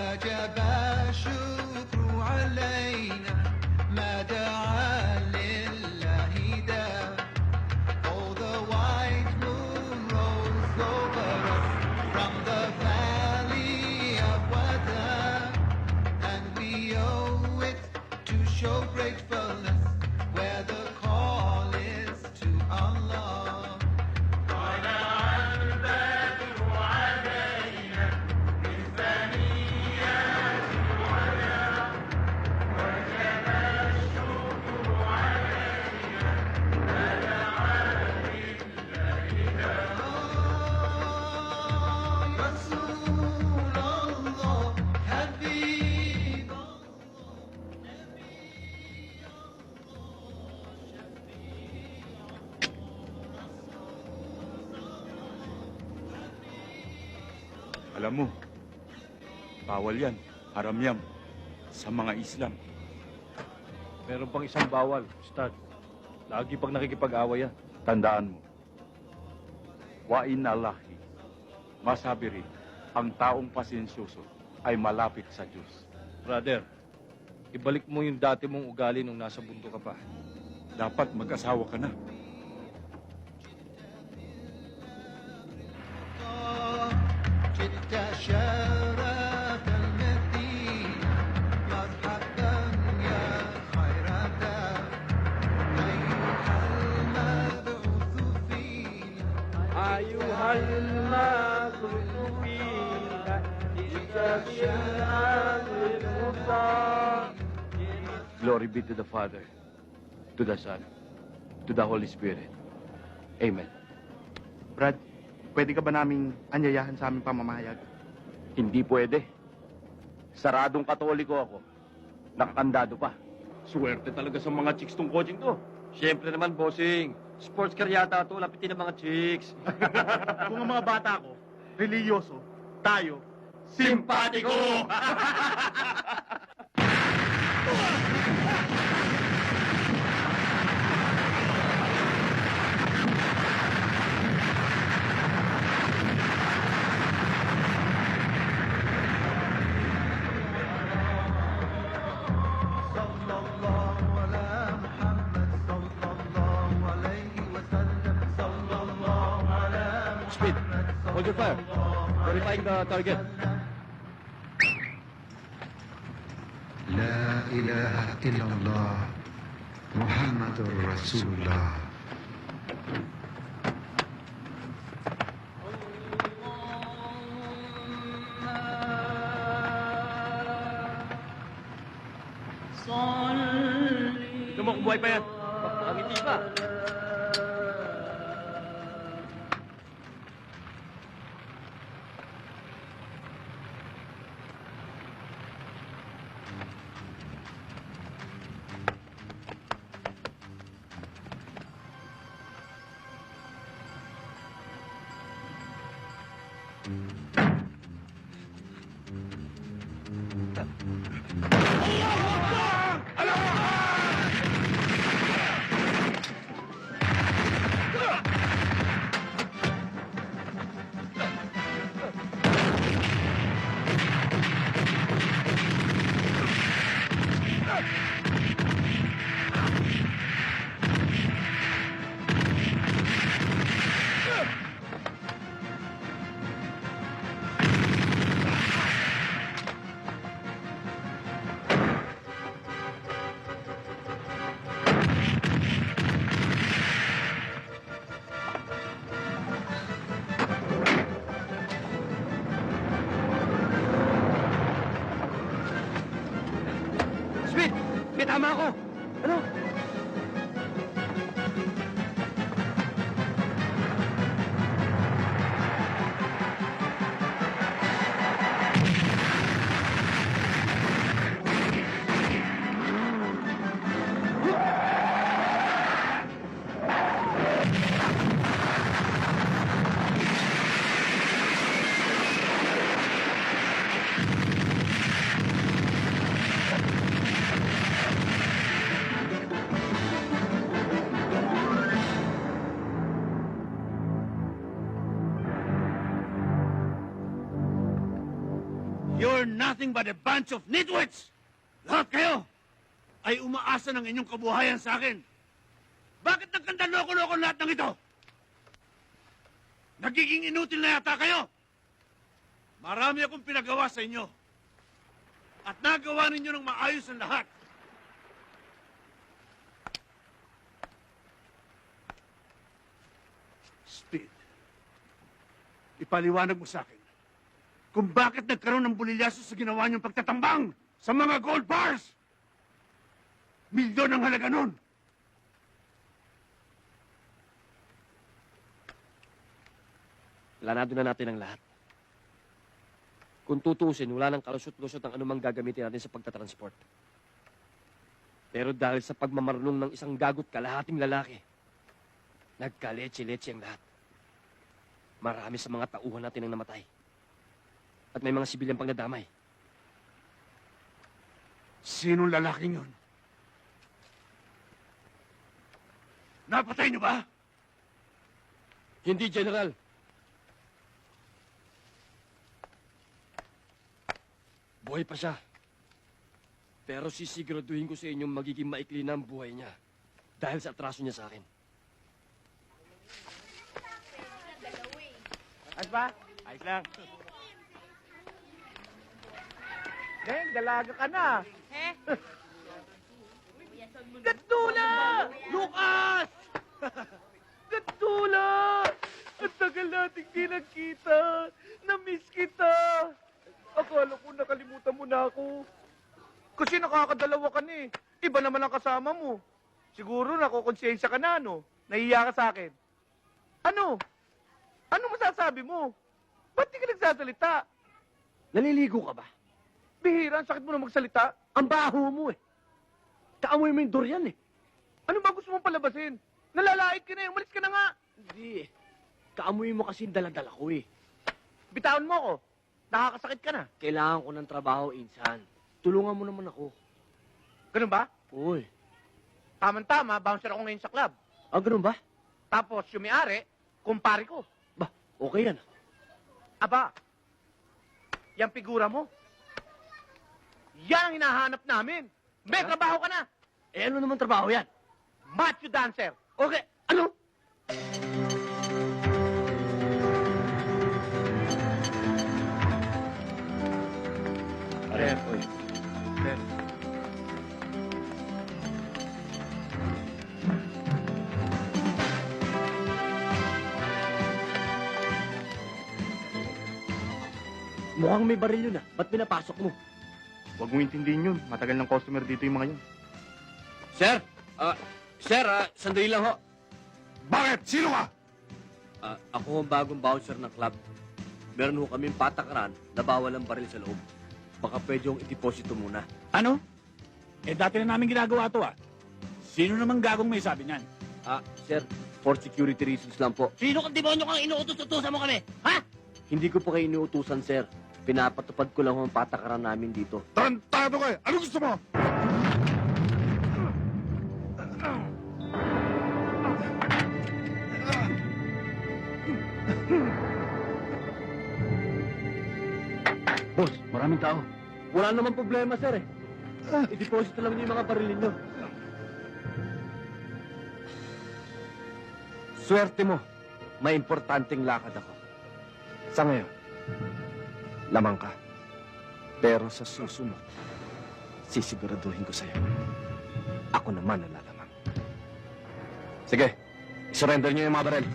وجب الشكر علينا ما دعا لله داع. Oh, the white moon rose over us from the valley of Wada, and we owe it to show gratefulness where the call is to Allah. Alam mo, bawal yan, haram yan, sa mga Islam. Meron pang isang bawal, Ustad. Lagi pag nakikipag-away yan. Tandaan mo, wa inna Allahi, masabi rin, ang taong pasensyoso ay malapit sa Diyos. Brother, ibalik mo yung dati mong ugali nung nasa bundok ka pa. Dapat mag-asawa ka na. جئت شرف المدينة مرحبا يا خير دار أيها المبعوث فينا أيها المبعوث فينا جئت بالأمر المختار. Glory be to the Father, to the Son, to the Holy Spirit. Amen. Brad, pwede ka ba naming anyayahan sa aming pamamahayag? Hindi pwede. Saradong katoliko ako. Nakakandado pa. Swerte talaga sa mga chicks tong coaching to. Siyempre naman, bossing. Sports car yata ito. Lapitin ng mga chicks. Kung ang mga bata ko, religyoso, tayo, Simpatiko! صلى الله على محمد صلى الله عليه وسلم صلى الله على Speed, محمد hold your fire. Verifying the target. لا إله إلا الله محمد رسول الله. Ito mo kung buhay pa yan. Nakangiti pa. Speed! May tama ako! Ano? nothing but a bunch of nitwits! Lahat kayo ay umaasa ng inyong kabuhayan sa akin. Bakit nagkanda loko-loko lahat ng ito? Nagiging inutil na yata kayo. Marami akong pinagawa sa inyo. At nagawa ninyo ng maayos ang lahat. Speed, ipaliwanag mo sa akin kung bakit nagkaroon ng bulilyaso sa ginawa niyong pagtatambang sa mga gold bars. Milyon ang halaga nun. Planado na natin ang lahat. Kung tutusin, wala nang kalusot-lusot ang anumang gagamitin natin sa pagtatransport. Pero dahil sa pagmamarunong ng isang gagot kalahating lalaki, nagkaletse-letse ang lahat. Marami sa mga tauhan natin ang namatay. At may mga sibilyang pang nadamay. Sinong lalaking yun? Napatay niyo ba? Hindi, General. Buhay pa siya. Pero sisiguraduhin ko sa inyong magiging maikli na ang buhay niya dahil sa atraso niya sa akin. Ayos ba? Ayos lang. Deng, dalaga ka na. Eh? Gatula! Lucas! Gatula! Ang tagal nating di nagkita. Na-miss kita. Akala ko nakalimutan mo na ako. Kasi nakakadalawa ka na eh. Iba naman ang kasama mo. Siguro nakukonsensya ka na, no? Nahiya ka sa akin. Ano? Ano masasabi mo? Ba't di ka nagsasalita? Naliligo ka ba? Bihira, ang sakit mo na magsalita. Ang baho mo eh. Kaamoy mo yung durian eh. Ano ba gusto mong palabasin? Nalalait ka na eh. Umalis ka na nga. Hindi eh. Kaamoy mo kasi daladala ko eh. Bitawan mo ako. Nakakasakit ka na. Kailangan ko ng trabaho, Insan. Tulungan mo naman ako. Ganun ba? Uy. Tama-tama, bouncer ako ngayon sa club. Ah, ganun ba? Tapos yung may-ari, kumpare ko. Ba, okay yan. Aba, yung figura mo. Yan ang hinahanap namin. May trabaho ka na. Eh, ano naman trabaho yan? Macho dancer. Okay, ano? Sir, oy. Sir. Mukhang may baril yun ah. Ba't pinapasok mo? Huwag mo intindihin yun. Matagal ng customer dito yung mga yun. Sir, sandali lang ho. Bakit? Sino ka? Ako ang bagong bouncer ng club. Meron ho kaming patakaran na bawal ang baril sa loob. Baka pwede yung i-deposito muna. Ano? Eh, dati na namin ginagawa to ah. Sino naman gagong may sabi niyan? Sir, for security reasons lang po. Sino kang demonyo kang inuutos-utusan mo kami? Ha? Hindi ko po kayo iniutusan, sir. Pinapatupad ko lang ho ang patakaran namin dito. Tarantado ka eh! Ano gusto mo? Boss, maraming tao. Wala naman problema, sir eh. I-deposit lang niyo yung mga baril ninyo. Swerte mo. May importanteng lakad ako. Sa ngayon, lamang ka. Pero sa susunod, sisiguraduhin ko sa'yo. Ako naman ang lalamang. Sige, isurrender niyo yung mga baril.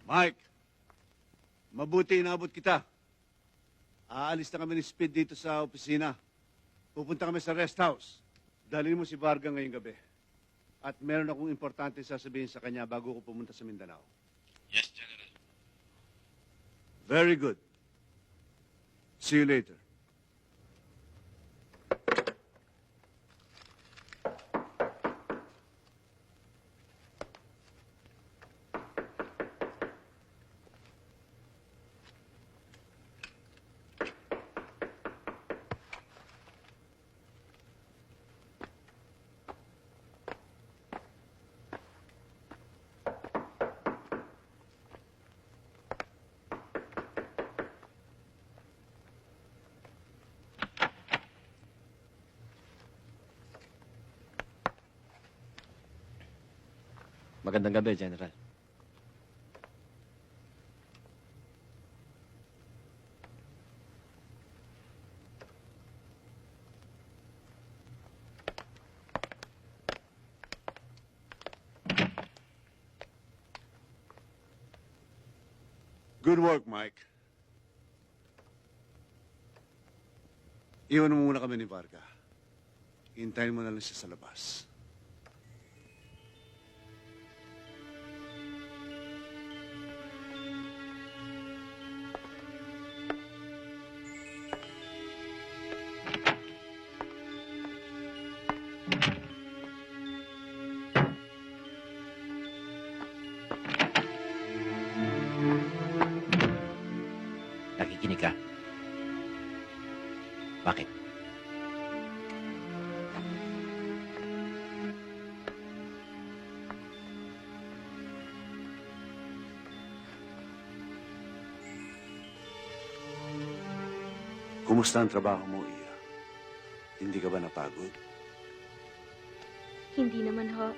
Mike, mabuti inabot kita. Aalis na kami ni Speed dito sa opisina. Pupunta kami sa rest house. Dalhin mo si Varga ngayong gabi. At meron akong importante sasabihin sa kanya bago ko pumunta sa Mindanao. Yes, General. Very good. See you later. Magandang gabi, General. Good work, Mike. Iwan mo muna kami ni Varga. Hintayin mo na lang siya sa labas. Nakikinig ka? Bakit? Kumusta ang trabaho mo, Iya? Hindi ka ba napagod? Hindi naman ho.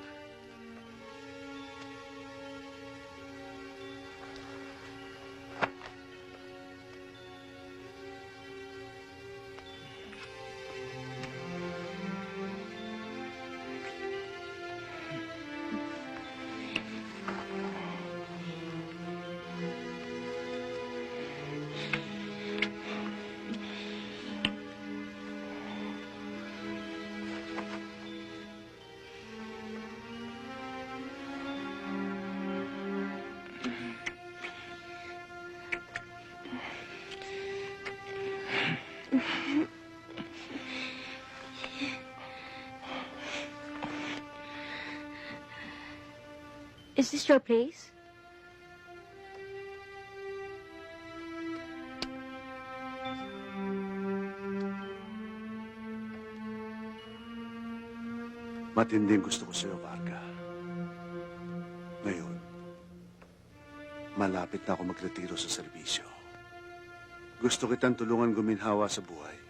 Is this your place? Matinding gusto ko sa'yo, Varga. Ngayon, malapit na ako magretiro sa serbisyo. Gusto kitang tulungan guminhawa sa buhay.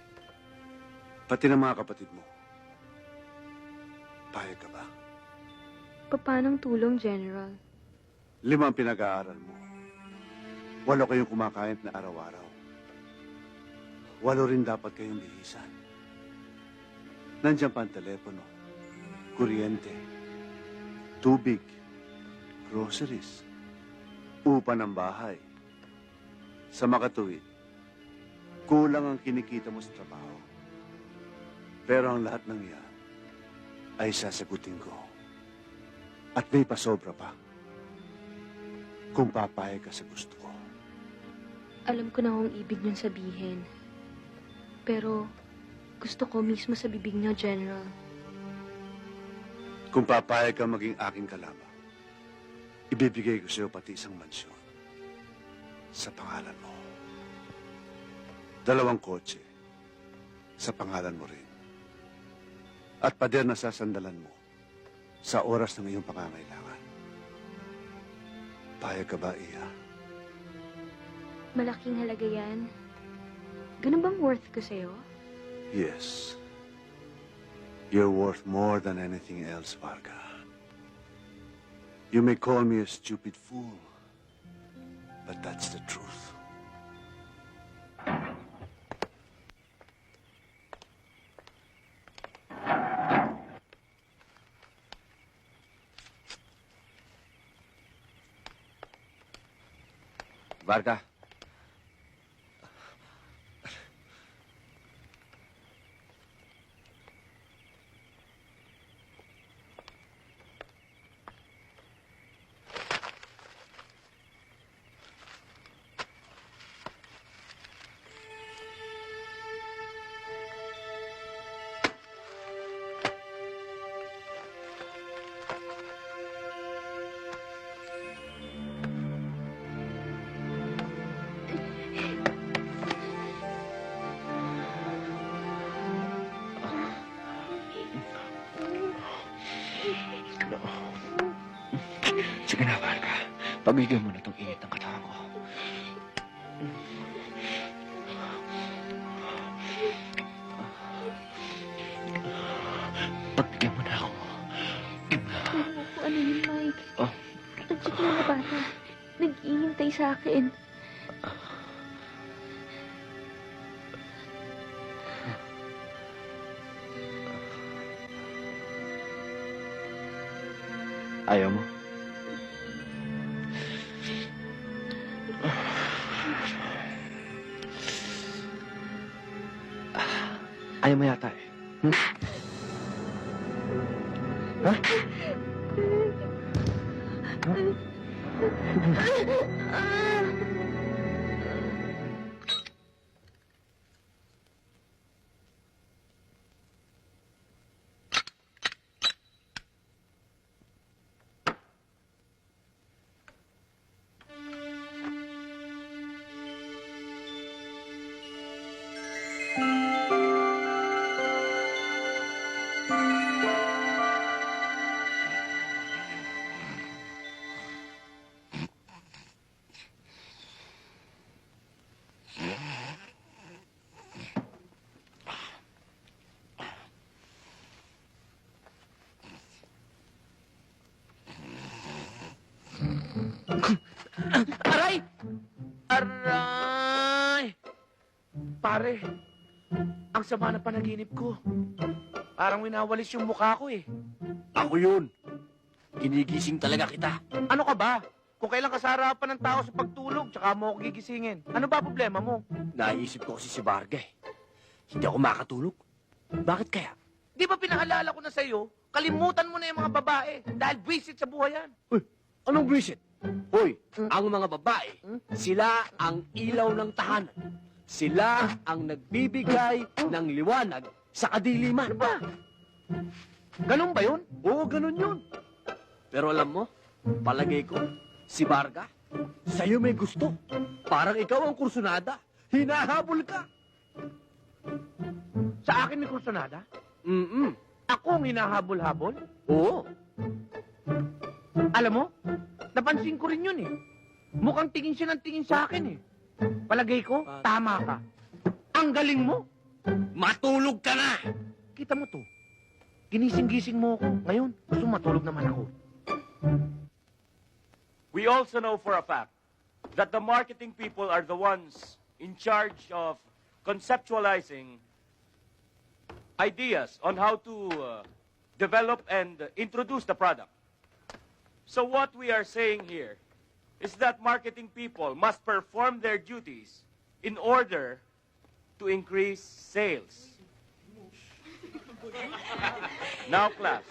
Pati ng mga kapatid mo. Payag ka ba? Papanong tulong, General? 5 ang pinag-aaral mo. 8 kayong kumakain na araw-araw. 8 rin dapat kayong bihisan. Nandiyan pa ang telepono, kuryente, tubig, groceries, upa ng bahay. Sa makatuwid, kulang ang kinikita mo sa trabaho. Pero ang lahat ng yan ay sasagutin ko. At may pasobra pa. Kung papayag ka sa gusto ko. Alam ko na kung ibig niyong sabihin. Pero gusto ko mismo sa bibig niyo, General. Kung papayag ka maging aking kalabang, ibibigay ko sa'yo pati isang mansyon. Sa pangalan mo. 2 kotse. Sa pangalan mo rin. At pader na sasandalan mo sa oras ng iyong pangangailangan. Payag ka ba, Iya? Malaking halaga yan. Ganun bang worth ko sa'yo? Yes. You're worth more than anything else, Varga. You may call me a stupid fool, but that's the truth. Varga. Sige na, Varga. Pamigyan mo na itong init ng katawan ko. Pagbigyan mo na ako. Ano ko, ano yun, Mike? Oh. Ang cute na na bata. Nag-iintay sa akin. Ayaw mo? Ayaw mo yata eh. Hmm? Ha? Aray! Aray! Pare, ang sama ng panaginip ko. Parang winawalis yung mukha ko eh. Ako yun. Ginigising talaga kita. Ano ka ba? Kung kailan ka sa harapan ng tao sa pagtulog, tsaka mo ako gigisingin. Ano ba problema mo? Naisip ko kasi si Varga eh. Hindi ako makatulog. Bakit kaya? Di ba pinaalala ko na sa'yo, kalimutan mo na yung mga babae dahil visit sa buhay yan. Anong visit? Hoy, ang mga babae, sila ang ilaw ng tahanan. Sila ang nagbibigay ng liwanag sa kadiliman. Ano ba? Ganun ba yun? Oo, ganun yun. Pero alam mo, palagay ko, si Varga, sa'yo may gusto. Parang ikaw ang kursunada. Hinahabol ka. Sa akin may kursunada? Mm-mm. Ako ang hinahabol-habol? Oo. Alam mo, napansin ko rin yun eh. Mukhang tingin siya ng tingin sa akin eh. Palagay ko, tama ka. Ang galing mo. Matulog ka na! Kita mo to. Ginising-gising mo ako. Ngayon, gusto mo matulog naman ako. We also know for a fact that the marketing people are the ones in charge of conceptualizing ideas on how to develop and introduce the product. So what we are saying here is that marketing people must perform their duties in order to increase sales. Now, class,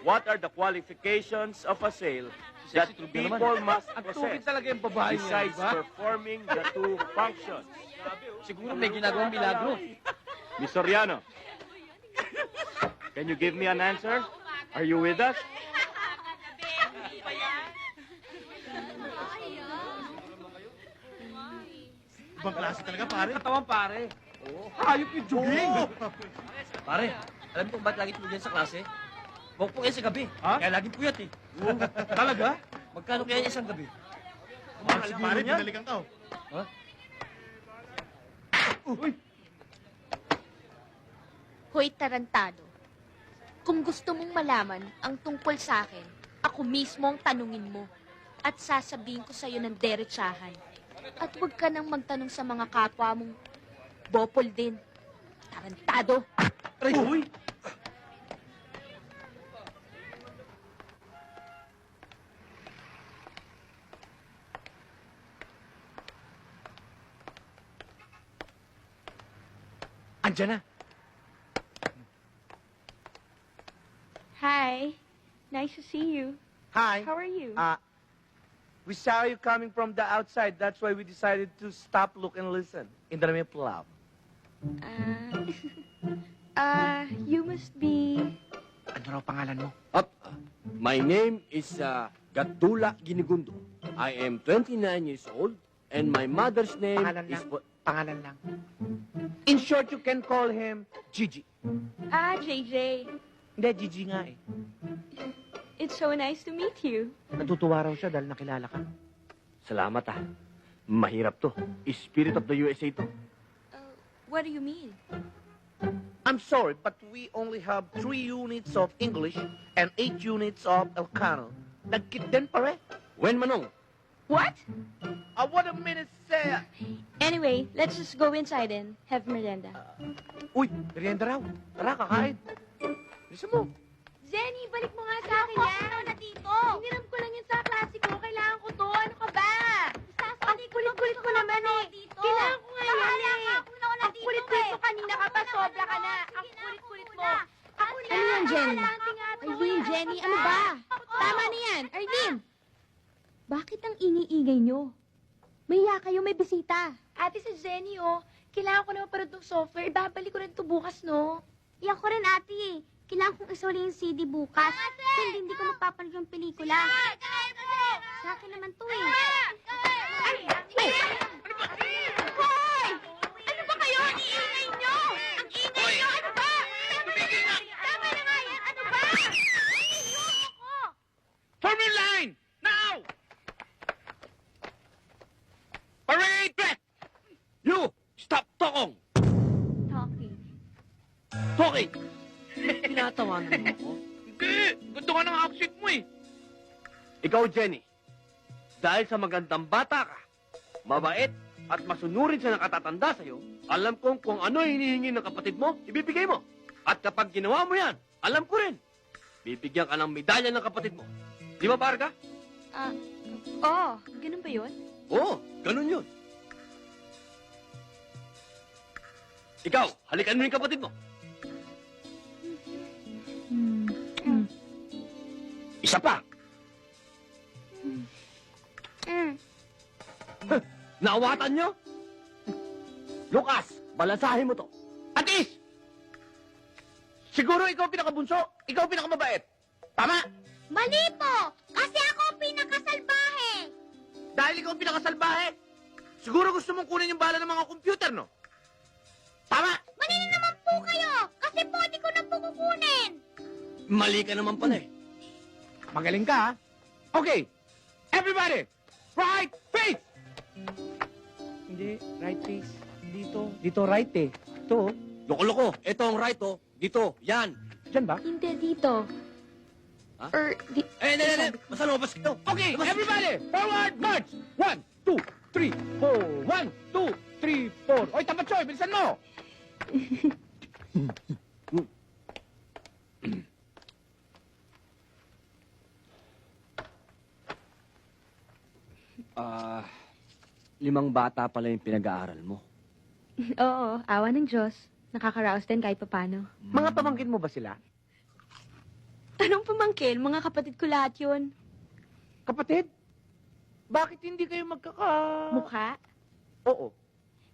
what are the qualifications of a sale that people must Ang possess tubig talaga yung babae niya, besides di ba? performing the two functions? Siguro may ginagawang milagro. Miss Soriano, can you give me an answer? Are you with us? Ibang klase talaga, pare. Katawan, pare. Hayop yung juging. Pare, alam mo kung ba't lagi tulog yan sa klase? Huwag po yan sa gabi. Ha? Kaya laging puyat eh. Talaga? Magkano kaya isang gabi? Pare, binalikan ka. Ha? Hoy, tarantado. Kung gusto mong malaman ang tungkol sa akin, ako mismo ang tanungin mo. At sasabihin ko sa'yo ng derechahan. At huwag ka nang magtanong sa mga kapwa mong bopol din. Tarantado. Uy! Andiyan na. Hi. Nice to see you. Hi. How are you? We saw you coming from the outside. That's why we decided to stop, look, and listen. In the name of love. You must be... Ano raw pangalan mo? My name is Gatdula Ginigundo. I am 29 years old, and my mother's name Pangalan is... lang. Pangalan lang. In short, you can call him Gigi. JJ. Hindi, Gigi nga eh. It's so nice to meet you. Natutuwa raw siya dahil nakilala ka. Salamat Mahirap to. Spirit of the USA to. What do you mean? I'm sorry, but we only have 3 units of English and 8 units of Elcano. Nagkit din pare. When manong? What? What a minute, sir. Anyway, let's just go inside and have merienda. Uy, merienda raw. Tara, kakain. Bisa mo. Jenny, balik mo nga sa akin yan. na dito. Hiniram ko lang yun sa klase ko. Kailangan ko to. Ano ka ba? Ang kulit-kulit mo naman eh. Kailangan ko nga yan eh. Ang kulit-kulit mo kanina ka pa. Sobra ka na. Ang kulit-kulit mo. Ako na. Ano yan, Jenny? Arlene, Jenny, ano ba? Tama na yan. Arlene! Bakit ang ingay-ingay nyo? Mahiya kayo, may bisita. Ate, si Jenny, oh. Kailangan ko na mapanood ng software. Ibabalik ko rin ito bukas, no? Iyak ko rin, ate. Kailangan kong isuli yung CD bukas. Kundi hindi ko mapapanood yung pelikula. Sa akin naman to, eh. Ay! Hoy! Ano ba kayo? Ang iingay nyo! Ang ingay nyo! Ano ba? Tama na nga yan! Ano ba? Form your line! Now! Parade back! You! Stop talking! Talking. Talking! Tinatawanan mo ako? Hindi! Gusto ka ng accent mo eh. Ikaw, Jenny, dahil sa magandang bata ka, mabait at masunurin sa nakatatanda sa'yo, alam kong kung ano hinihingi ng kapatid mo, ibibigay mo. At kapag ginawa mo yan, alam ko rin, bibigyan ka ng medalya ng kapatid mo. Di ba, Barga? Ganun ba yun? Oo, ganun yun. Ikaw, halikan mo yung kapatid mo. Isa pa. Naawatan nyo? Lucas, balasahin mo to. Atis! Siguro ikaw pinakabunso, ikaw pinakamabait. Tama? Mali po! Kasi ako pinakasalbahe! Dahil ikaw pinakasalbahe, siguro gusto mong kunin yung bala ng mga computer, no? Tama? Mali na naman po kayo! Kasi po, di ko na po kukunin! Mali ka naman pala eh. Magaling ka, ha? Okay, everybody, right face! Hindi, right face. Dito right eh. Ito, Loko-loko, ito ang right oh. Dito, yan. dyan ba? Hindi, dito. Ha? Di... Hindi. Basta lumabas kayo. Okay, everybody, forward march! 1, 2, 3, 4. 1, 2, 3, 4. Oy, tapat choy, bilisan mo! Limang bata pala yung pinag-aaral mo. Oo, awa ng Diyos. Nakakaraos din kahit papano. Mga pamangkin mo ba sila? Anong pamangkin? Mga kapatid ko lahat yun. Kapatid? Bakit hindi kayo Mukha? Oo.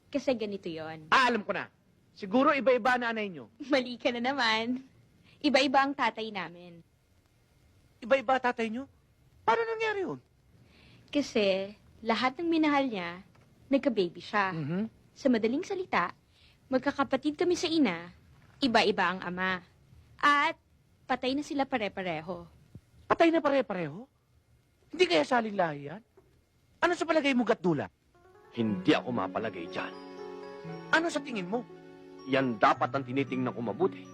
Kasi ganito yon. Alam ko na. Siguro iba-iba na anay nyo. Mali ka na naman. Iba-iba ang tatay namin. Iba-iba tatay nyo? Paano nangyari yun? Kasi lahat ng minahal niya, nagka-baby siya. Sa madaling salita, magkakapatid kami sa ina, iba-iba ang ama. At patay na sila pare-pareho. Patay na pare-pareho? Hindi kaya saling lahi yan? Ano sa palagay mo, Gatdula? Hindi ako mapalagay dyan. Ano sa tingin mo? Yan dapat ang tinitingnan ko mabuti.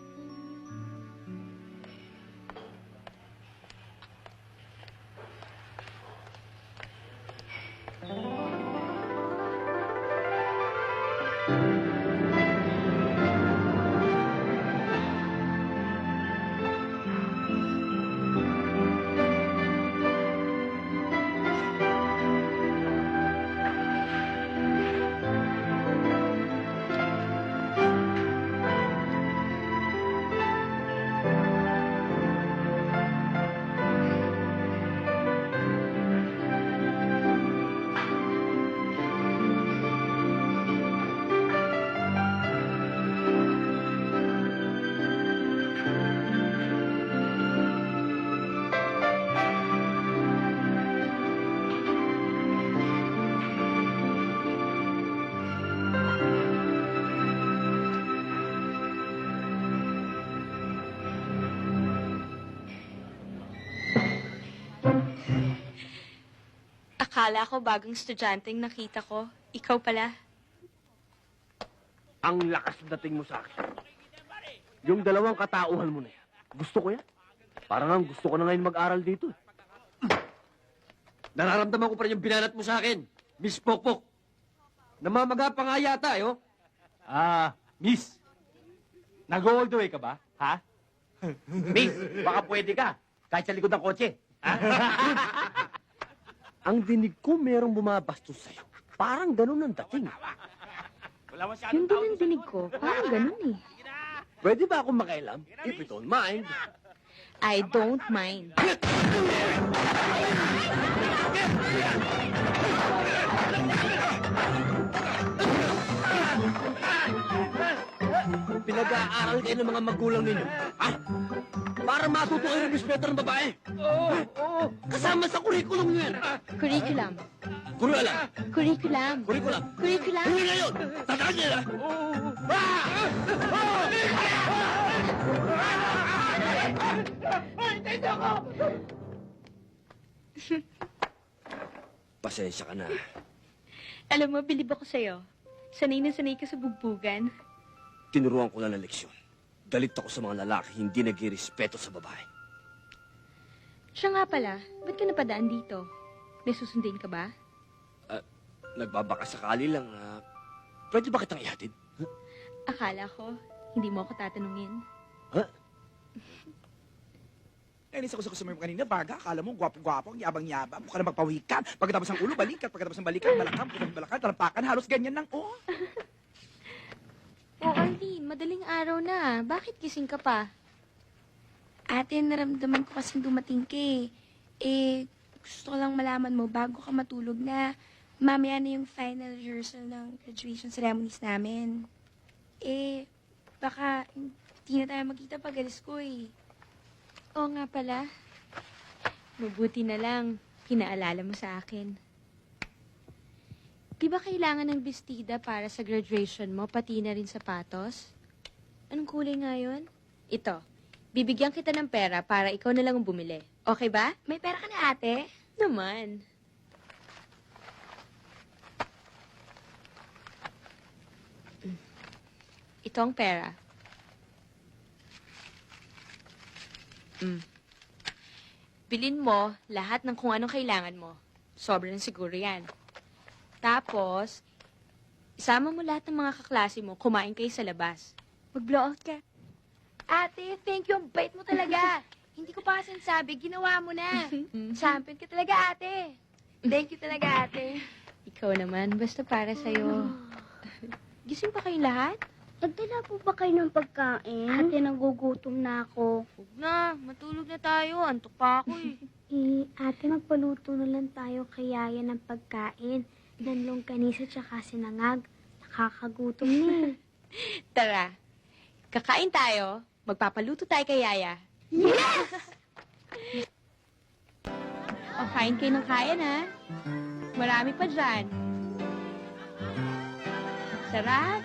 Akala ko bagong estudyanteng nakita ko. Ikaw pala. Ang lakas dating mo sa akin. Yung dalawang katauhan mo na yan. Gusto ko yan. Parang ang gusto ko na ngayon mag-aral dito. Nararamdaman ko pa rin yung binanat mo sa akin, Miss Pokpok. Namamaga pa nga yata, eh, oh. Miss, nag-all the way ka ba? Ha? Miss, baka pwede ka. Kahit sa likod ng kotse. Ang dinig ko merong bumabastos sa'yo. Parang ganun ang dating. Wala masyadong Yun din tao ang doon sa dinig ko. Parang ganun eh. Pwede ba akong makialam? If you don't mind. I don't mind. Pinag-aaral kayo ng mga magulang ninyo. Ha? Para matuto kayo ng respeto ng babae. Oo. Kasama sa kurikulum nyo yan. Curriculum. Kurikulum. Curriculum. Kurikulum. Curriculum. Huli na yun! Tandaan niyo na! Pasensya ka na. Alam mo, bilib ako sa'yo. Sanay na sanay ka sa bugbugan. Tinuruan ko lang ng leksyon. Galit ako sa mga lalaki hindi nag-irespeto sa babae. Siya nga pala, ba't ka napadaan dito? May susundin ka ba? Nagbabaka sakali lang. Pwede ba kitang ihatid? Akala ko, hindi mo ako tatanungin. Nainis ako sa customer mo kanina, Baga. Akala mo, gwapo-gwapo, ang yabang-yabang. Mukha na magpawikan. Pagkatapos ng ulo, balikat. Pagkatapos ng balikat, balakang. Pagkatapos ng balakang, talampakan. Halos ganyan lang, oh. Oh, Arlene, madaling araw na. Bakit gising ka pa? Ate, naramdaman ko kasing dumating ka eh. Gusto ko lang malaman mo bago ka matulog na mamaya na yung final rehearsal ng graduation ceremonies namin. Baka hindi na tayo magkita pag alis ko eh. Oo nga pala. Mabuti na lang, pinaalala mo sa akin. Di ba kailangan ng bestida para sa graduation mo, pati na rin sapatos? Anong kulay nga yun? Ito, bibigyan kita ng pera para ikaw na lang ang bumili. Okay ba? May pera ka na, ate? Naman. Ito ang pera. Bilin mo lahat ng kung anong kailangan mo. Sobrang siguro yan. Tapos, isama mo lahat ng mga kaklase mo, kumain kayo sa labas. Mag-blow out ka. Ate, thank you. Ang bait mo talaga. Hindi ko pa kasi sabi, ginawa mo na. Champion ka talaga, ate. Thank you talaga, ate. Ikaw naman, basta para sa'yo. Gising pa kayong lahat? Nagdala po ba kayo ng pagkain? Ate, nagugutom na ako. Huwag na, matulog na tayo. Antok pa ako eh. Ate, magpaluto na lang tayo kay Yaya ng pagkain. Ng longganisa tsaka sinangag. Nakakagutom na eh. Tara, kakain tayo, magpapaluto tayo kay Yaya. Yes! O, kain kayo ng kain, ha? Marami pa dyan. Sarap.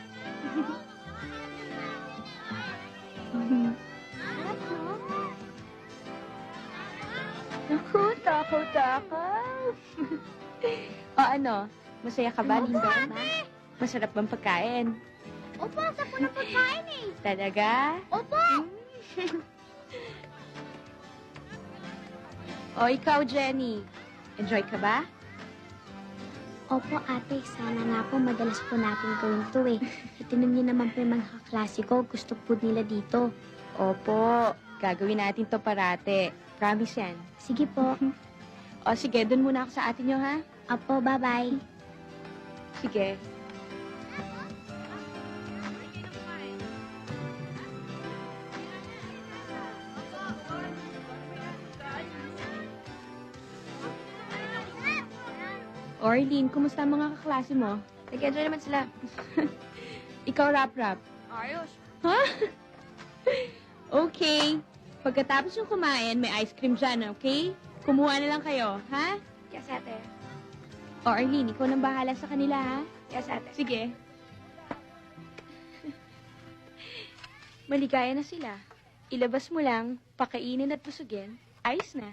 Naku, takaw-takaw. O ano, masaya ka ba, Linda? Masarap bang pagkain? Opo, ang sapo ng pagkain eh. Talaga? Opo! O ikaw, Jenny, enjoy ka ba? Opo, ate. Sana nga po madalas po natin gawin to eh. Itinong niyo naman po yung mga kaklase ko. Gusto po nila dito. Opo, gagawin natin to parate. Promise yan. Sige po. O sige, dun muna ako sa atin nyo, ha? Opo, bye-bye. Sige. Orlene, kumusta ang mga kaklase mo? Nag-enjoy naman sila. Ikaw, rap-rap. Ayos. Ha? Okay. Pagkatapos yung kumain, may ice cream dyan, okay? Kumuha na lang kayo, ha? Yes, ate. O, Arlene, ikaw nang bahala sa kanila, ha? Yes, ate. Sige. Maligaya na sila. Ilabas mo lang, pakainin at busugin, ayos na.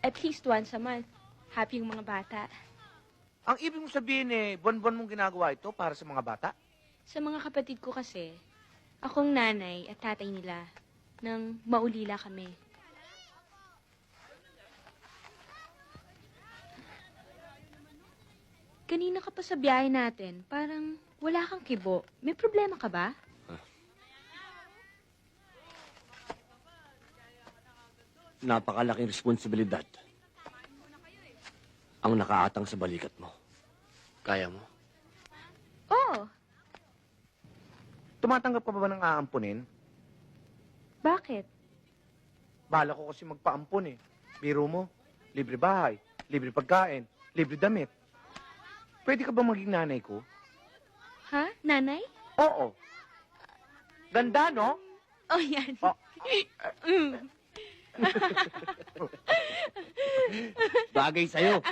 At least once a month. Happy yung mga bata. Ang ibig mong sabihin buwan-buwan mong ginagawa ito para sa mga bata? Sa mga kapatid ko kasi, akong nanay at tatay nila nang maulila kami. Kanina ka pa sa biyahe natin, parang wala kang kibo. May problema ka ba? Napakalaking responsibilidad ang nakaatang sa balikat mo. Kaya mo? Oo. Tumatanggap ka pa ba ng aampunin? Bakit? Bala ko kasi magpaampun eh. Biro mo, libre bahay, libre pagkain, libre damit. Pwede ka ba maging nanay ko? Ha? Nanay? Oo. Ganda, no? Oh, yan. Oh. Bagay sa'yo.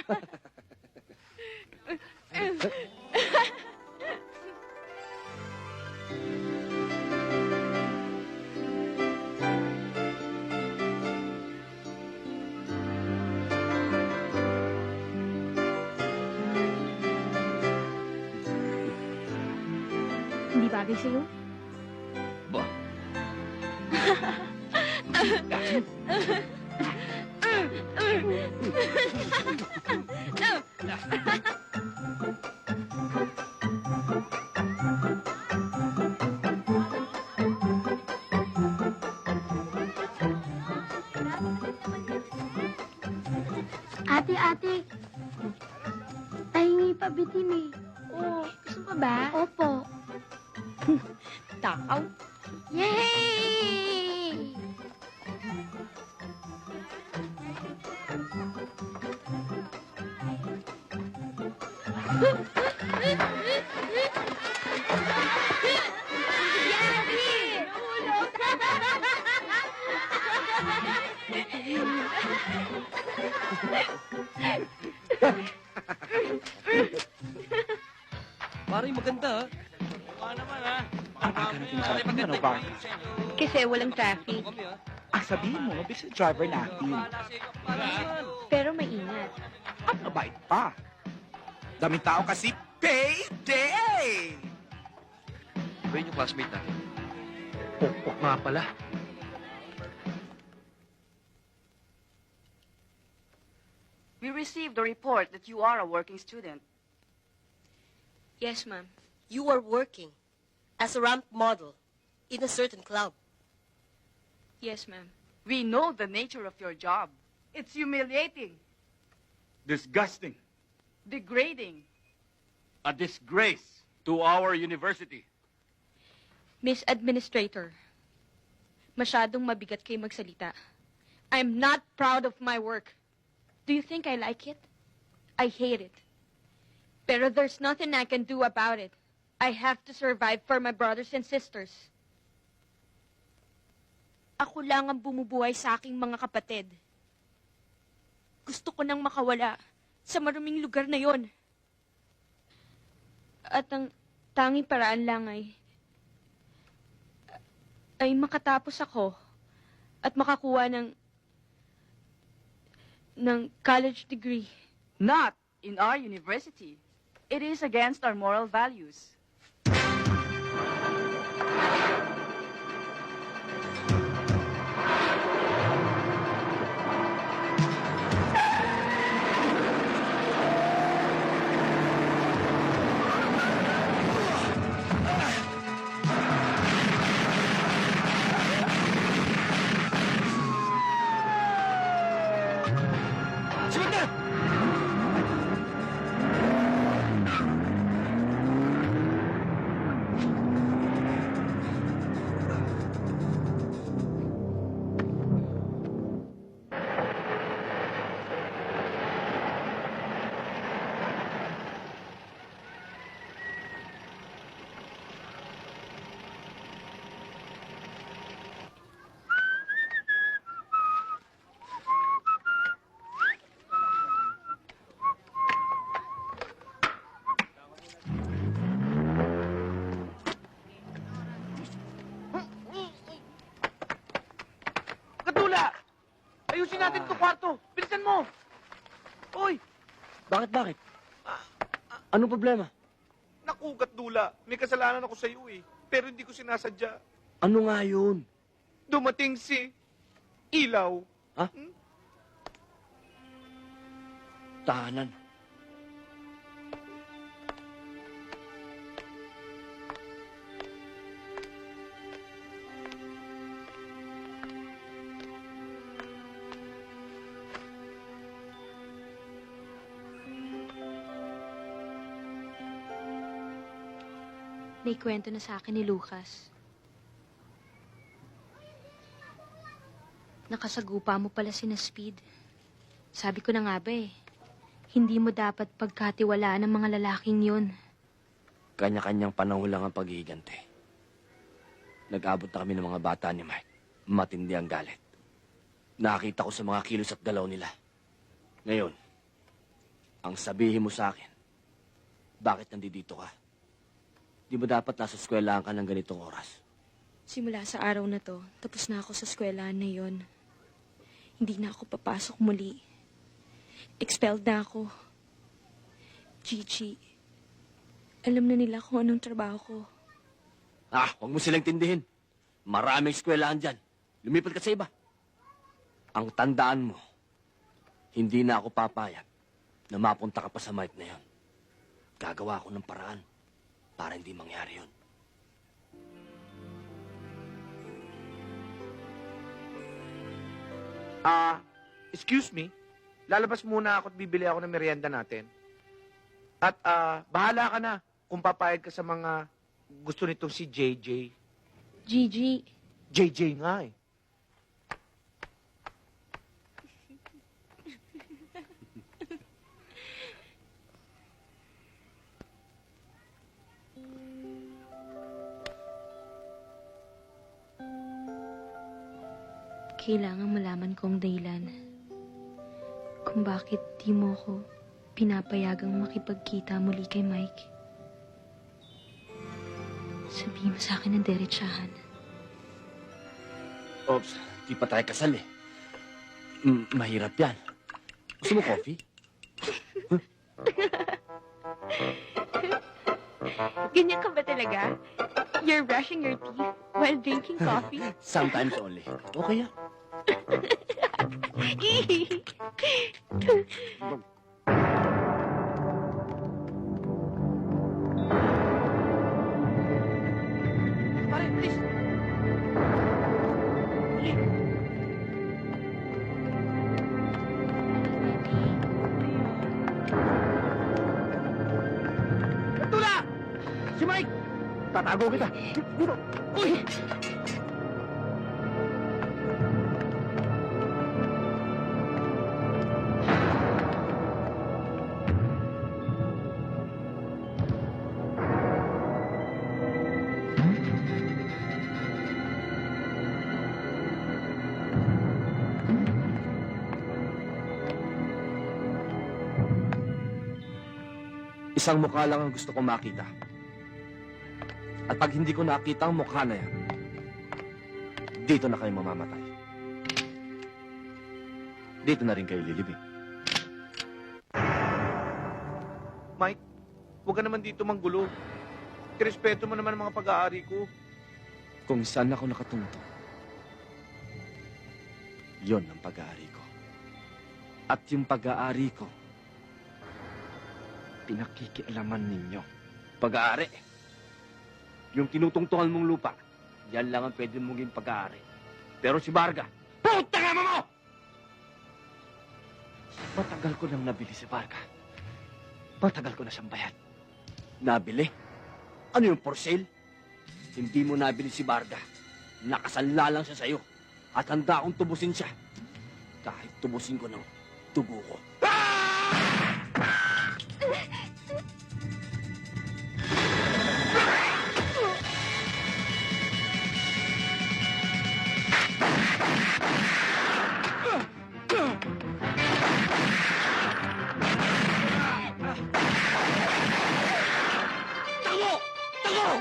Hindi bagay sa'yo? Ba? Ate, tahingi pa bitin eh. Oh, gusto mo ba? Opo. Takaw. Yay! Parang maganda, ha? Ano ba? Kasi walang traffic. Sabihin mo, busy driver natin. Pero maingat. At mabait pa. Daming tao kasi payday! Ba yun yung classmate natin? Pokpok nga pala. We received a report that you are a working student. Yes, ma'am. You are working as a ramp model in a certain club. Yes, ma'am. We know the nature of your job. It's humiliating, Disgusting. degrading. A disgrace to our university. Miss Administrator, masyadong mabigat kayo magsalita. I'm not proud of my work. Do you think I like it? I hate it. Pero there's nothing I can do about it. I have to survive for my brothers and sisters. Ako lang ang bumubuhay sa aking mga kapatid. Gusto ko nang makawala sa maruming lugar na yon. At ang tanging paraan lang ay makatapos ako at makakuha ng college degree. Not in our university. It is against our moral values. Katula! Ayusin natin itong kwarto. Bilisan mo! Uy! Bakit? Anong problema? Nakugat dula. May kasalanan ako sa iyo eh. Pero hindi ko sinasadya. Ano nga yun? Dumating si Ilaw. Ha? Tahanan. Naikwento na sa akin ni Lucas. Nakasagupa mo pala si na Speed. Sabi ko na nga ba eh, hindi mo dapat pagkatiwalaan ng mga lalaking yun. Kanya-kanyang panahon lang ang paghihiganti. Nag-abot na kami ng mga bata ni Mike. Matindi ang galit. Nakita ko sa mga kilos at galaw nila. Ngayon, ang sabihin mo sa akin, bakit nandito ka? Di ba dapat nasa eskwelahan ka ng ganitong oras? Simula sa araw na to, tapos na ako sa eskwelahan na yon. Hindi na ako papasok muli. Expelled na ako. Gigi, alam na nila kung anong trabaho ko. Huwag mo silang tindihin. Maraming eskwelahan dyan. Lumipat ka sa iba. Ang tandaan mo, hindi na ako papayag na mapunta ka pa sa Mike na yon. Gagawa ako ng paraan para hindi mangyari yun. Excuse me. Lalabas muna ako at bibili ako ng merienda natin. At bahala ka na kung papayag ka sa mga gusto nitong si JJ. Gigi, JJ nga eh. kailangan malaman ko ang dahilan kung bakit di mo ko pinapayagang makipagkita muli kay Mike. Sabihin mo sa akin ng diretsahan. Oops, di pa tayo kasal eh. Mahirap yan. Gusto mo coffee? Ganyan ka ba talaga? You're brushing your teeth while drinking coffee? Sometimes only. Okay yan. Pare, please. Tula! Si Mike! Tatago kita. Dito. Uy! Isang mukha lang ang gusto kong makita. At pag hindi ko nakita ang mukha na yan, dito na kayo mamamatay. Dito na rin kayo lilibing. Mike, huwag ka naman dito manggulo. Irespeto mo naman ang mga pag-aari ko. Kung saan ako nakatungtong, yon ang pag-aari ko. At yung pag-aari ko, pinakikialaman ninyo. Pag-aari. Yung tinutungtungan mong lupa, yan lang ang pwede mong maging pag-aari. Pero si Varga, puta nga mo! Matagal ko nang nabili si Varga. Matagal ko na siyang bayad. Nabili? Ano yung for sale? Hindi mo nabili si Varga. Nakasala lang siya sa'yo. At handa akong tubusin siya. Kahit tubusin ko ng dugo ko. Tago! Tago!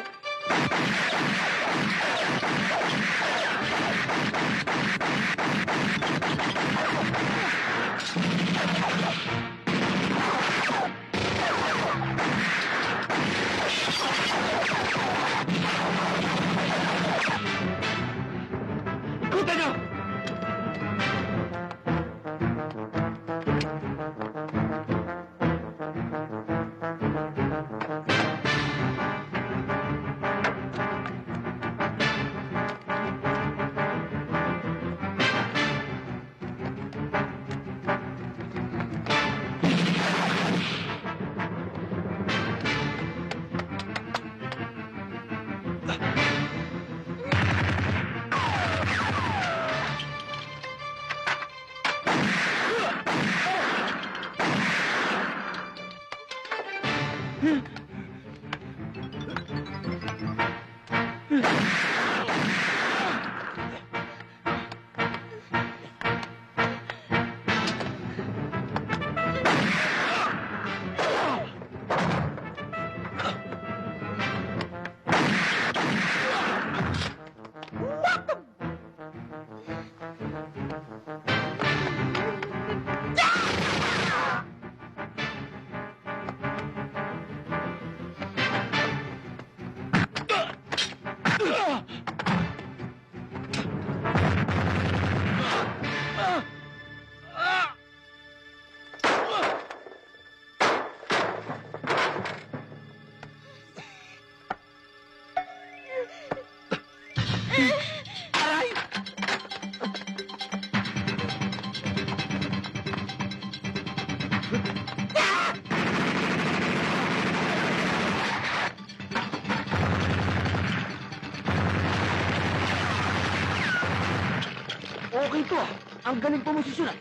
Okay to ah. Ang galing pumosisyon ah.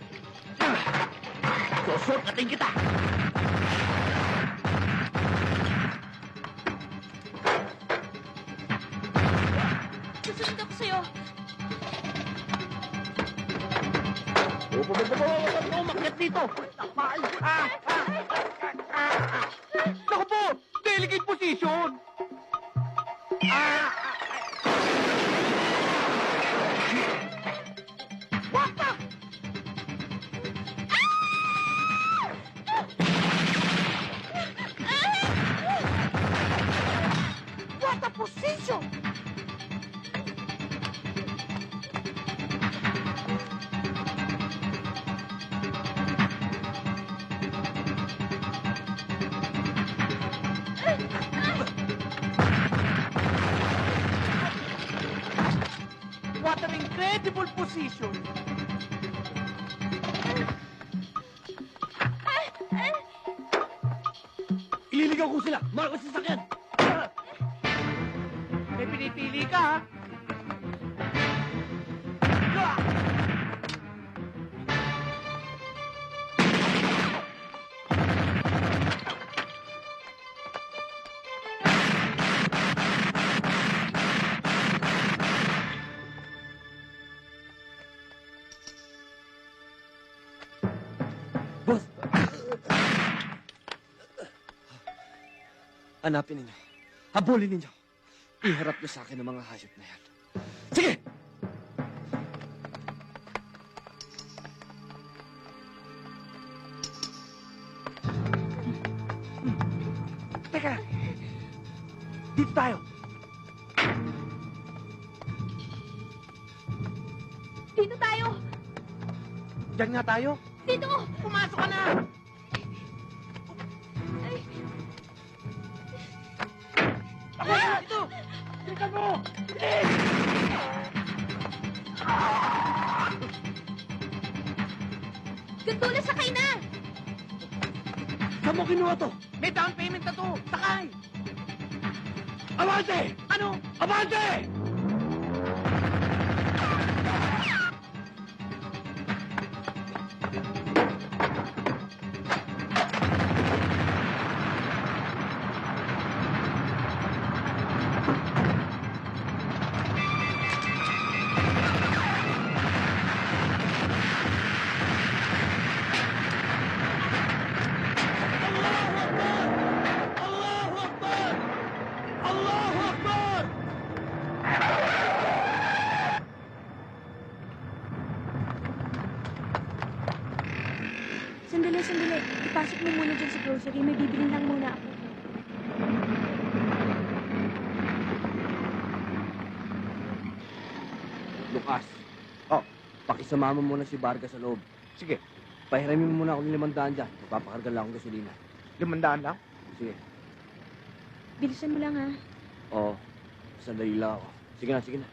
Susukatin kita. Susunod ako sa'yo. Huwag mo umakyat dito. Naku po! Delicate position! What a position! What an incredible position! Ililigaw ko sila. Marcos sa sakyan. May pinipili ka, ha? Boss! Hanapin ninyo. Habulin ninyo. Iharap niyo sa akin ang mga hayop na yan. Sige! Teka! Dito tayo! Dito tayo! Diyan nga tayo! Dito! Pumasok ka na! Ako! Dito! Dito mo! Gandula, sakay na! Saan mo kinuha to? May down payment na to! Sakay! Abante! Ano? Abante! Sandali. Ipasok mo muna dyan sa grocery. May bibili lang muna ako. Lucas. Oh, pakisama mo muna si Vargas sa loob. Sige, Pahiramin mo muna ako ng 500 dyan. Magpapakarga lang akong gasolina. 500 lang? Sige. Bilisan mo lang, ha? Oo. Sandali lang ako. Sige na.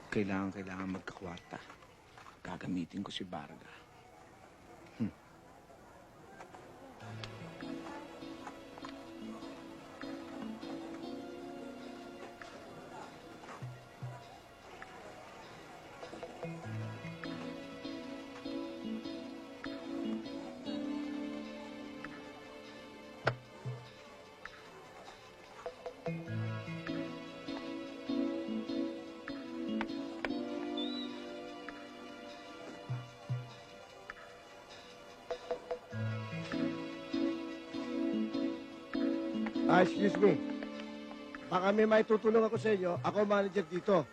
Kailangan magkakwarta. Gagamitin ko si Varga. Excuse me. Baka may maitutulong ako sa inyo. Ako manager dito.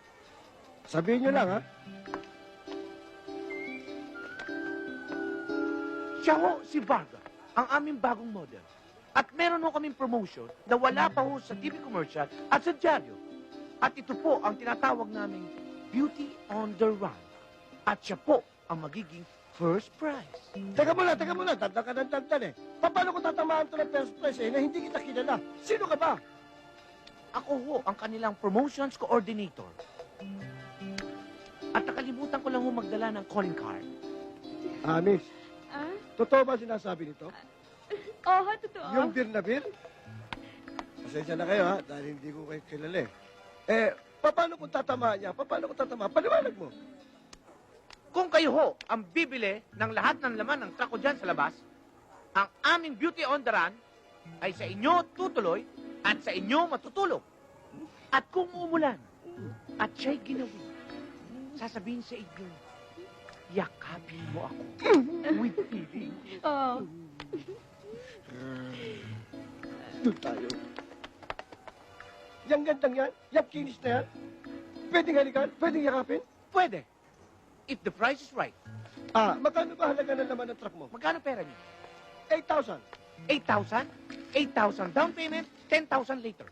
Sabihin nyo lang, ha? Siya ho, si Varga, ang aming bagong model. At meron ho kaming promotion na wala pa ho sa TV commercial at sa dyaryo. At ito po ang tinatawag naming Beauty on the Run. At siya po ang magiging first prize. Teka muna. Dandan ka ng dandan eh. Paano ko tatamaan ito ng first prize na hindi kita kilala? Sino ka ba? Ako ho ang kanilang promotions coordinator. At nakalimutan ko lang ho magdala ng calling card. Miss. Ah? Totoo ba sinasabi nito? Oo, totoo. Yung beer na beer? Pasensya na kayo, ha? Dahil hindi ko kayo kilala eh. Paano ko tatamaan niya? Paliwanag mo. Kung kayo ho ang bibili ng lahat ng laman ng truck ko dyan sa labas, ang aming Beauty on the Run ay sa inyo tutuloy at sa inyo matutulog. At kung umulan at siya'y ginawi, sasabihin sa inyo, yakapin mo ako with feeling. Oo. Doon tayo. Yang gandang yan, yang kinis na yan, pwedeng halikan, pwedeng yakapin. Pwede. If the price is right. Magkano ba halaga ng laman ng truck mo? Magkano pera niyo? 8,000. 8,000? 8,000 down payment, 10,000 later.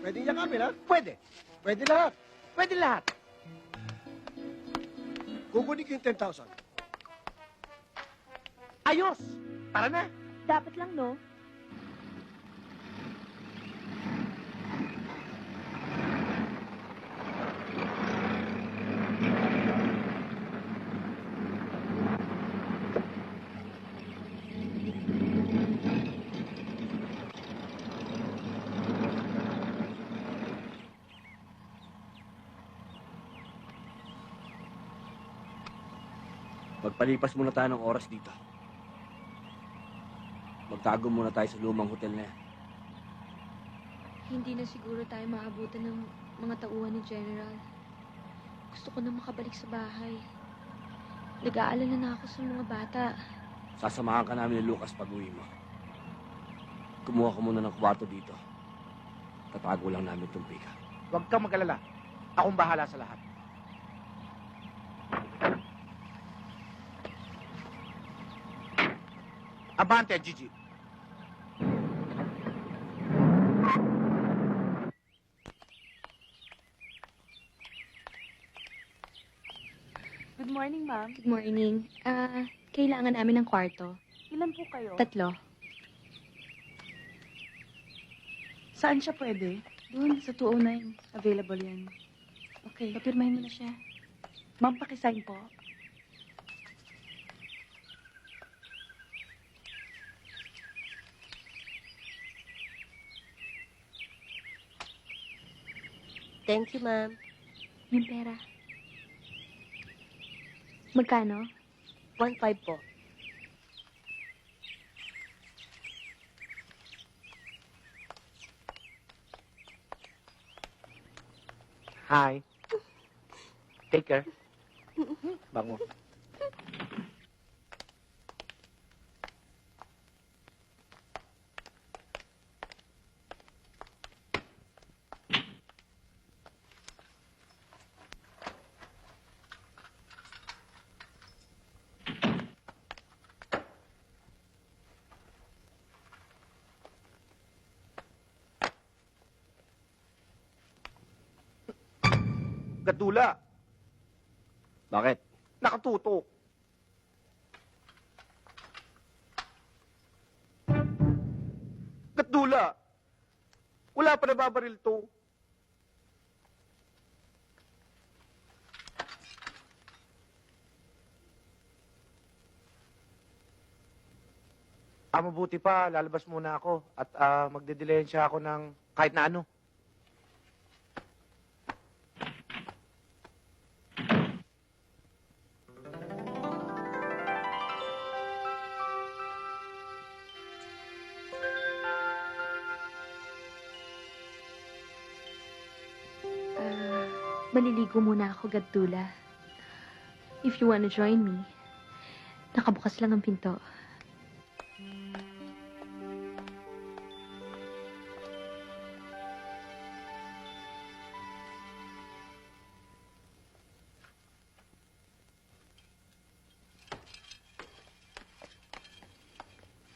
Pwedeng yakapin, ha? Pwede. Pwede lahat. Pwede lahat. Kukunin ko yung 10,000. Ayos! Tara na. Dapat lang, no? Magpalipas muna tayo ng oras dito. Magtago muna tayo sa lumang hotel na yan. Hindi na siguro tayo maabutan ng mga tauhan ni General. Gusto ko na makabalik sa bahay. Nag-aalala na ako sa mga bata. Sasamahan ka namin ni Lucas pag uwi mo. Kumuha ka muna ng kwarto dito. Tatago lang namin itong pika. Huwag kang mag-alala. Akong bahala sa lahat. Abante, Gigi. Good morning, ma'am. Good morning. Kailangan namin ng kwarto. Ilan po kayo? 3. Saan siya pwede? Doon, sa 209. Available yan. Okay. Papirmahin mo na siya. Ma'am, pakisign po. Thank you, ma'am. Yung pera. Magkano? 1.5 po. Hi. Take care. Bango. Gatula. Bakit? Nakatutok. Gatula. Wala pa nababaril to. Mabuti pa, lalabas muna ako at magdedilensya ako ng kahit na ano. Maliligo muna ako, Gadtula. If you wanna join me, nakabukas lang ang pinto.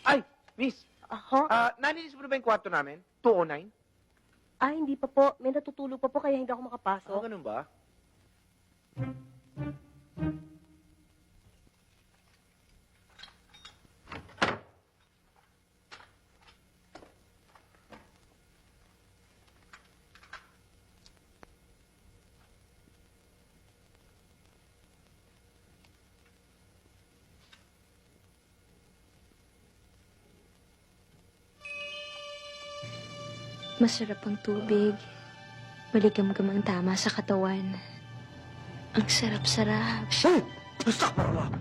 Ay, miss, Ako? naninis mo na ba yung kwarto namin? 209? Ay, hindi pa po. May natutulog pa po kaya hindi ako makapasok. Ganun ba? Masarap ang tubig. Maligam-gam ang tama sa katawan. Ang sarap-sarap. Astagfirullah!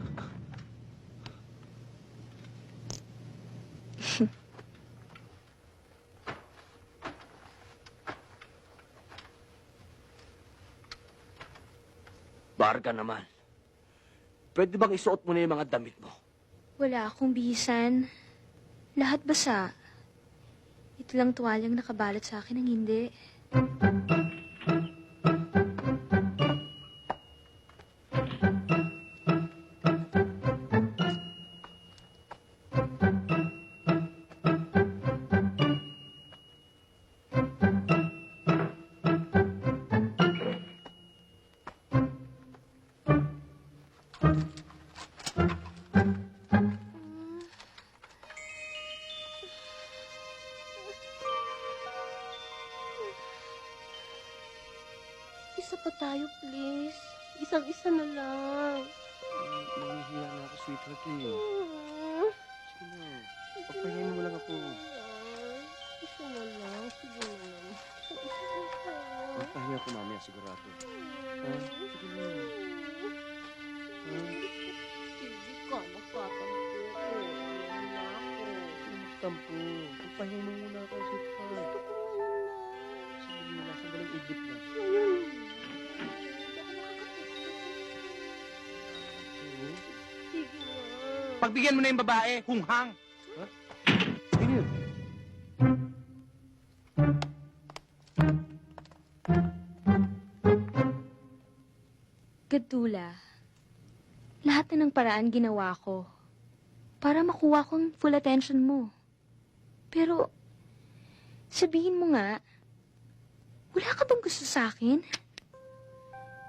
Barga naman. Pwede bang isuot mo na yung mga damit mo? Wala akong bihisan. Lahat basa. Ito lang tuwalyang nakabalot sa akin ang hindi. Isa pa tayo, please. Isang-isa na lang. Nangihiya na ako, sweetheart eh. Sige na. Papahingayin mo lang ako. Isa na lang. Sige na lang. Papahinga ko mamaya sigurado. Ha? Sige na. Ha? Hindi ka makatampo. Ayan na ako. Tampo. Papahingayin mo muna ako, sweetheart. Sandali na. Sandaling idip na. Pagbigyan mo na yung babae, hunghang. Ano yun? Gadtula, lahat na ng paraan ginawa ko para makuha kong full attention mo. Pero, sabihin mo nga, wala ka bang gusto sa akin?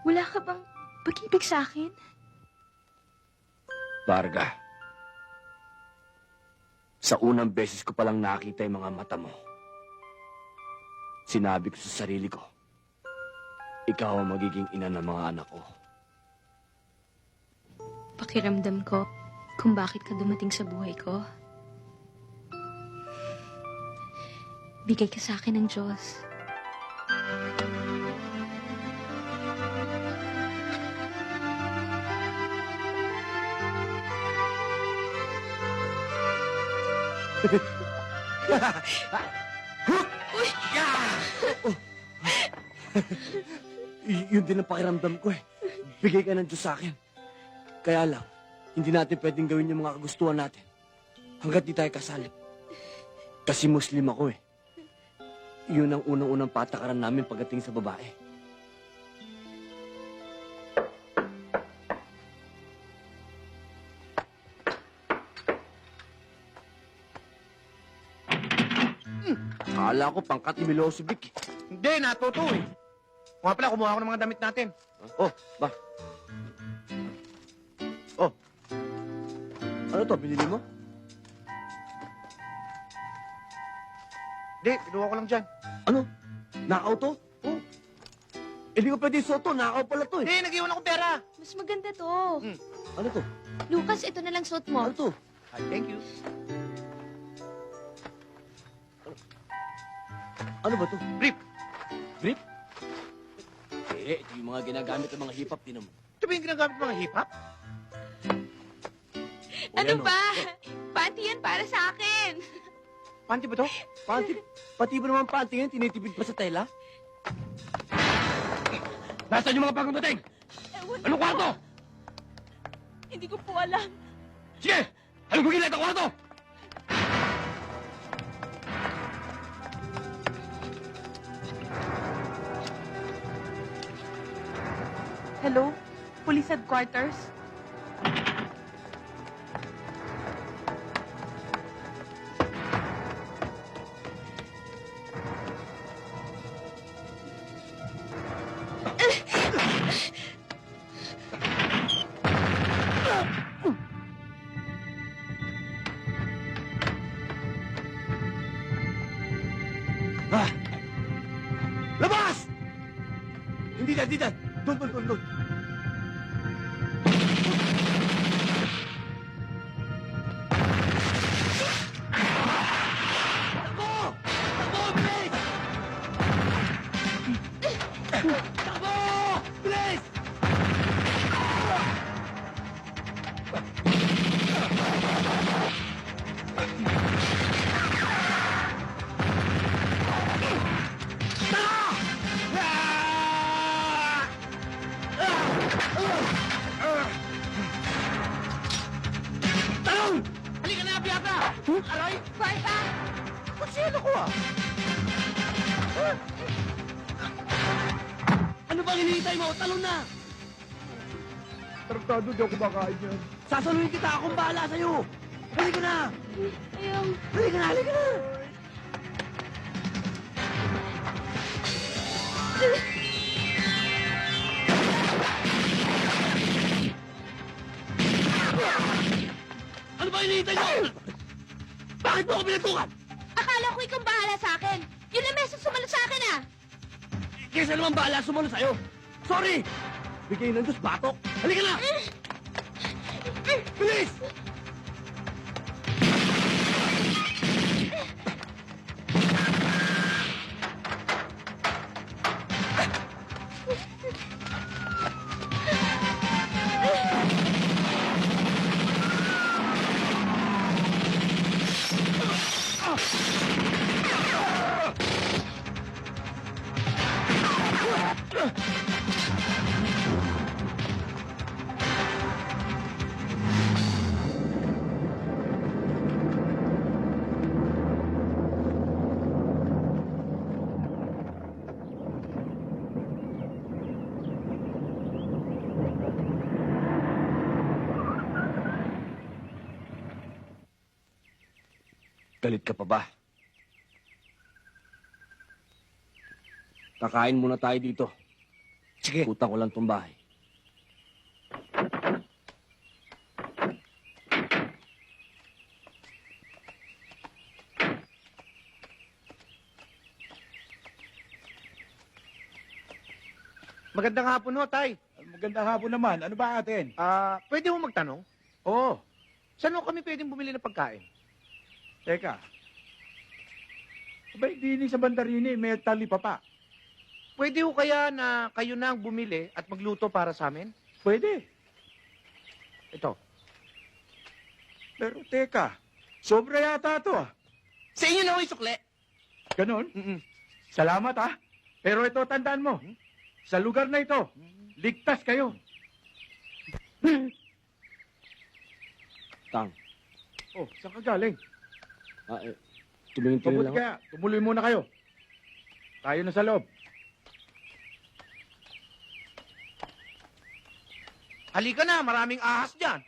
Wala ka bang pag-ibig sa akin? Barga, sa unang beses ko palang nakita yung mga mata mo, sinabi ko sa sarili ko, ikaw ang magiging ina ng mga anak ko. Pakiramdam ko kung bakit ka dumating sa buhay ko. Bigay ka sa akin ng Diyos. Yun din ang pakiramdam ko eh. Bigay ka ng Diyos sa akin. Kaya lang, hindi natin pwedeng gawin yung mga kagustuhan natin hanggat di tayo kasal. Kasi Muslim ako eh. Yun ang unang-unang patakaran namin pagdating sa babae. Akala ko pangkat ni Milosevic eh. Hindi, natuto eh. Kung nga pala, kumuha ako ng mga damit natin. Oh, ba? Oh. Ano to, binili mo? Hindi, pinuha ko lang dyan. Ano? Nakaw to? Oh. Hindi ko pwede isuot to, nakaw pala to eh. Hindi, nag-iwan akong pera. Mas maganda to. Ano to? Lucas, ito na lang suot mo. Ano to? Ay, thank you. Ano ba to? Brief! Brief? Ito yung mga ginagamit ng mga hip-hop, tinan mo. Ito ba yung ginagamit ng mga hip-hop? Ano Ayan, ba? Panty yan para sa akin. Panty ba to? Panty, pati ba naman panty yan, tinitipid pa sa tela? Nasaan yung mga bagong dating? Anong kwarto? Hindi ko po alam. Sige! Anong gugilit ang kwarto? Hello? Police headquarters? Ah! Labas! Hindi dyan, hindi dyan. Doon. Takbo! Takbo, bilis! Takbo! Bilis! Talong! Halika na, Piata! Aray! Kwarta! Kutsilo ko ah. Ano bang hinihintay mo? Talong na! Tarantado, di ako kumakain yan. Sasaluhin kita, akong bahala sa'yo! Halika na! Ayaw. Halika na, halika na! Ano ba hinihintay mo? Bakit mo ako pinatukan? Akala ko ikaw bahala sa akin. Yun ang mesa sumunod sa akin ah. Kesa naman bahala sumunod sa'yo. Sorry! Bigay ng Diyos, batok! Halika na! Bilis! Galit ka pa ba? Kakain muna tayo dito. Sige. Utang ko lang tong bahay. Magandang hapon ho, Tay. Magandang hapon naman. Ano ba atin? Pwede ho magtanong? Oo. Saan ho kami pwedeng bumili ng pagkain? Teka. Abay, di sa Bandarini, may talipapa. Pwede ho kaya na kayo na ang bumili at magluto para sa amin? Pwede. Ito. Pero teka, sobra yata to ah. Sa inyo na ho yung sukle. Ganon? Salamat ah. Pero ito, tandaan mo. Sa lugar na ito, ligtas kayo. Tang. Oh, saan ka galing? Tumingin-tingin Mabuti lang. kaya, tumuloy muna kayo. Tayo na sa loob. Halika na, maraming ahas dyan.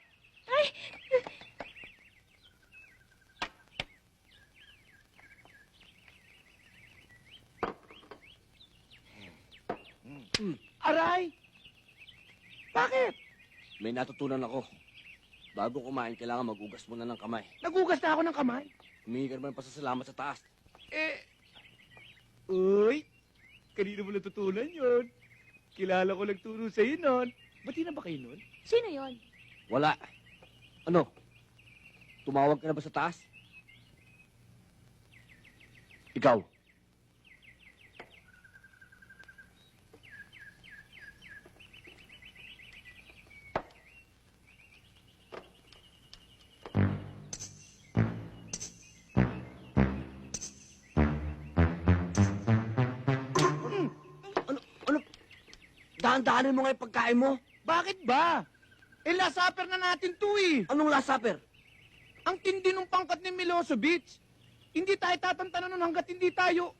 Aray! Bakit? May natutunan ako. Bago kumain, kailangan magugas muna ng kamay. Nagugas na ako ng kamay. Humingi ka naman pasasalamat sa taas. Uy, kanina mo natutunan yun. Kilala ko nagturo sa'yo nun. Ba't na ba kayo nun? Sino yon? Wala. Ano? Tumawag ka na ba sa taas? Ikaw, Dahan-dahanin mo nga yung pagkain mo. Bakit ba? Eh, last supper na natin to eh. Anong last supper? Ang tindi ng pangkat ni Milosevic. Hindi tayo tatantanan nun hanggat hindi tayo...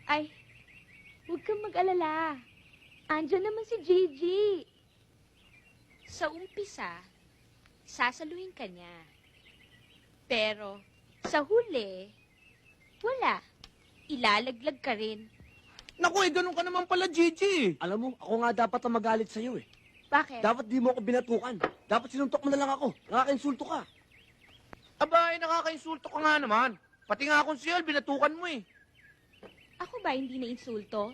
Ay, huwag kang mag-alala. Andiyan naman si Gigi. Sa umpisa, sasaluhin ka niya. Pero, sa huli, wala. Ilalaglag ka rin. Naku, ganun ka naman pala, Gigi. Alam mo, ako nga dapat ang magalit sa'yo eh. Bakit? Dapat di mo ako binatukan. Dapat sinuntok mo na lang ako. Nakaka-insulto ka. Aba, nakaka-insulto ka nga naman. Pati nga akong siyal, binatukan mo eh. Ako ba hindi na insulto?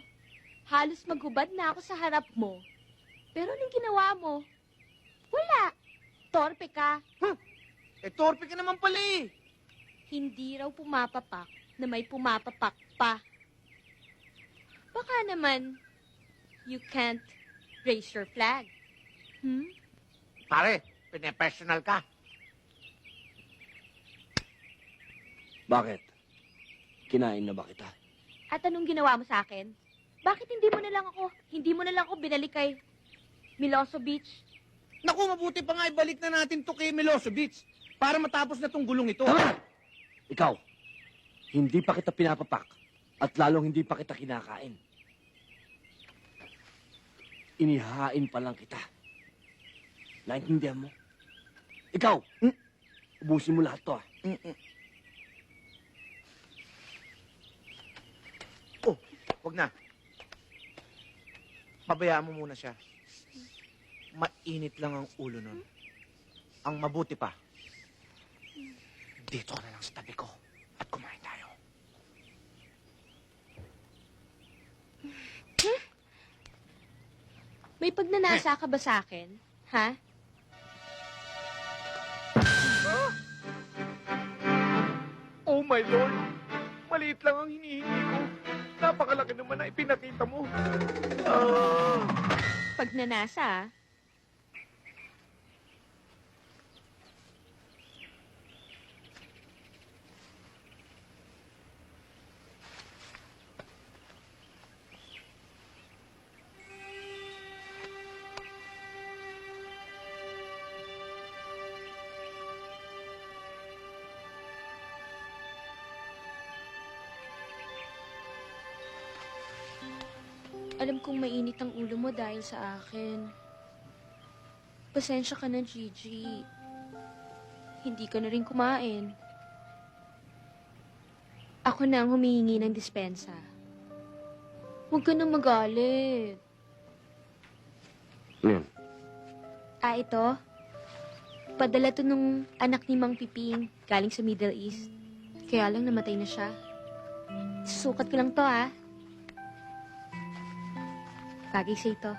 Halos maghubad na ako sa harap mo. Pero anong ginawa mo? Wala. Torpe ka. Eh, torpe ka naman pala eh. Hindi raw pumapapak na may pumapapak pa. Baka naman, you can't raise your flag. Pare, pinapersonal ka. Bakit? Kinain na ba kita? At anong ginawa mo sa akin? Bakit hindi mo na lang ako binalik kay Milosevic? Naku, mabuti pa nga ibalik na natin to kay Milosevic para matapos na tong gulong ito. Tama! Ikaw, hindi pa kita pinapapak at lalong hindi pa kita kinakain. Inihain pa lang kita. Naintindihan mo? Ikaw, ubusin mo lahat to ah. Oh, wag na. Pabayaan mo muna siya. Mainit lang ang ulo nun. Ang mabuti pa, dito ka na lang sa tabi ko at kumain tayo. May pagnanasa ka ba sa akin? Ha? Oh my Lord! Maliit lang ang hinihingi ko. Napakalaki naman na ipinakita mo. Pagnanasa, ah. Alam kong mainit ang ulo mo dahil sa akin. Pasensya ka na, Gigi. Hindi ka na rin kumain. Ako na ang humihingi ng dispensa. Huwag ka na magalit. Ano yun? Ito. Padala to nung anak ni Mang Piping galing sa Middle East. Kaya lang namatay na siya. Susukat ko lang to, ah. Bagay sa ito.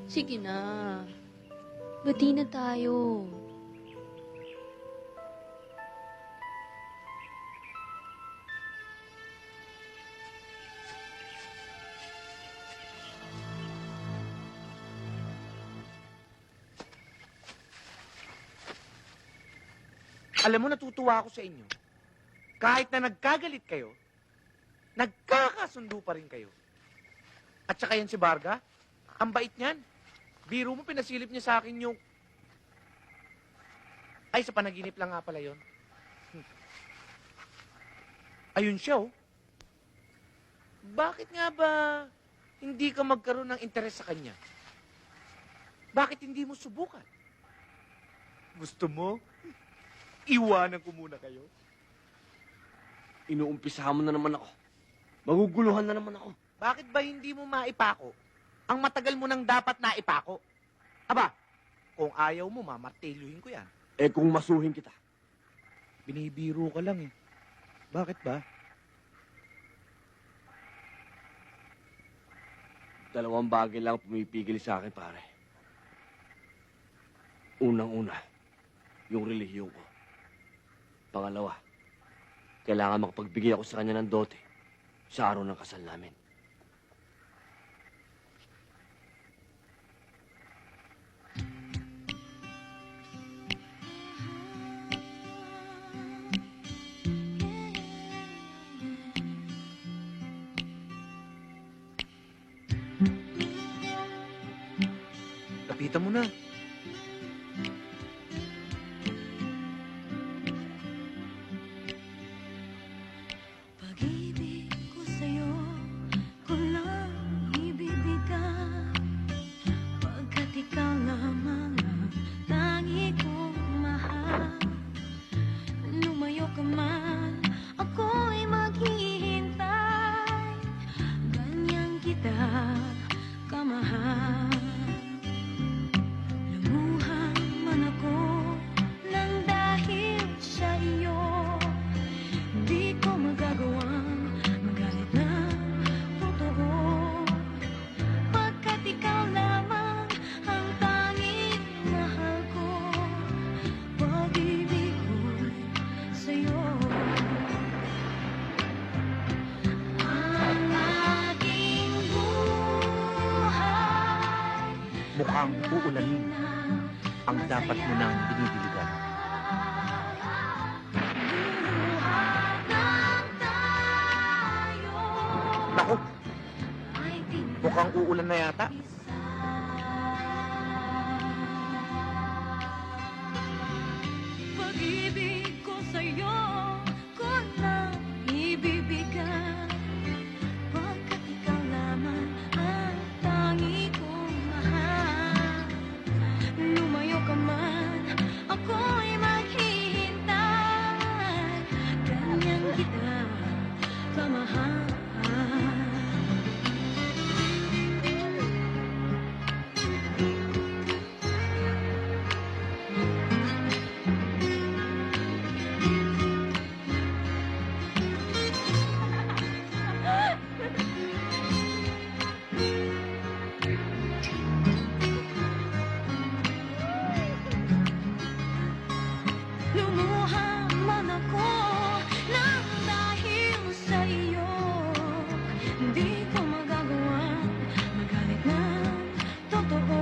Sige na. Bati na tayo. Alam mo, natutuwa ako sa inyo. Kahit na nagkagalit kayo, nagkakasundo pa rin kayo. At saka yan si Barga, ang bait niyan. Biro mo, pinasilip niya sa akin yung... Ay, sa panaginip lang nga pala yun. Ayun siya, oh. Bakit nga ba hindi ka magkaroon ng interes sa kanya? Bakit hindi mo subukan? Gusto mo? Iwanan ko muna kayo. Inuumpisahan mo na naman ako. Maguguluhan na naman ako. Bakit ba hindi mo maipako? Ang matagal mo nang dapat naipako. Aba, kung ayaw mo, mamartiluhin ko yan. Eh kung masuhin kita. Binibiro ka lang eh. Bakit ba? Dalawang bagay lang pumipigil sa akin, pare. Unang-una, yung relihiyon ko. Pangalawa, kailangan makapagbigay ako sa kanya ng dote sa araw ng kasal namin. Lapitan mo na. Pag-ibig ko sa'yo, ko lang ibibigay. Pagkat ikaw lamang ang tangi kong mahal. Lumayo ka man, ako'y maghihintay. Ganyan kita kamahal. Lumuhan man ako nang dahil sa iyo. Di ko magagawang magalit na totoo. Pagkat ikaw lamang ang tanging mahal ko. Pag-ibig ko'y sa'yo. Ang aking buhay Mukhang uulanin ang dapat mo nang dinidiligan. Naku! Mukhang uulan na yata. Pag-ibig ko sa'yo, ko lang ibibigay. Pagkat ikaw lamang ang tangi kong mahal. Lumayo ka man, ako'y maghihintay. Ganyan kita kamahal. Lumuha man ako nang dahil sa iyo. Di ko magagawang magalit ng totoo.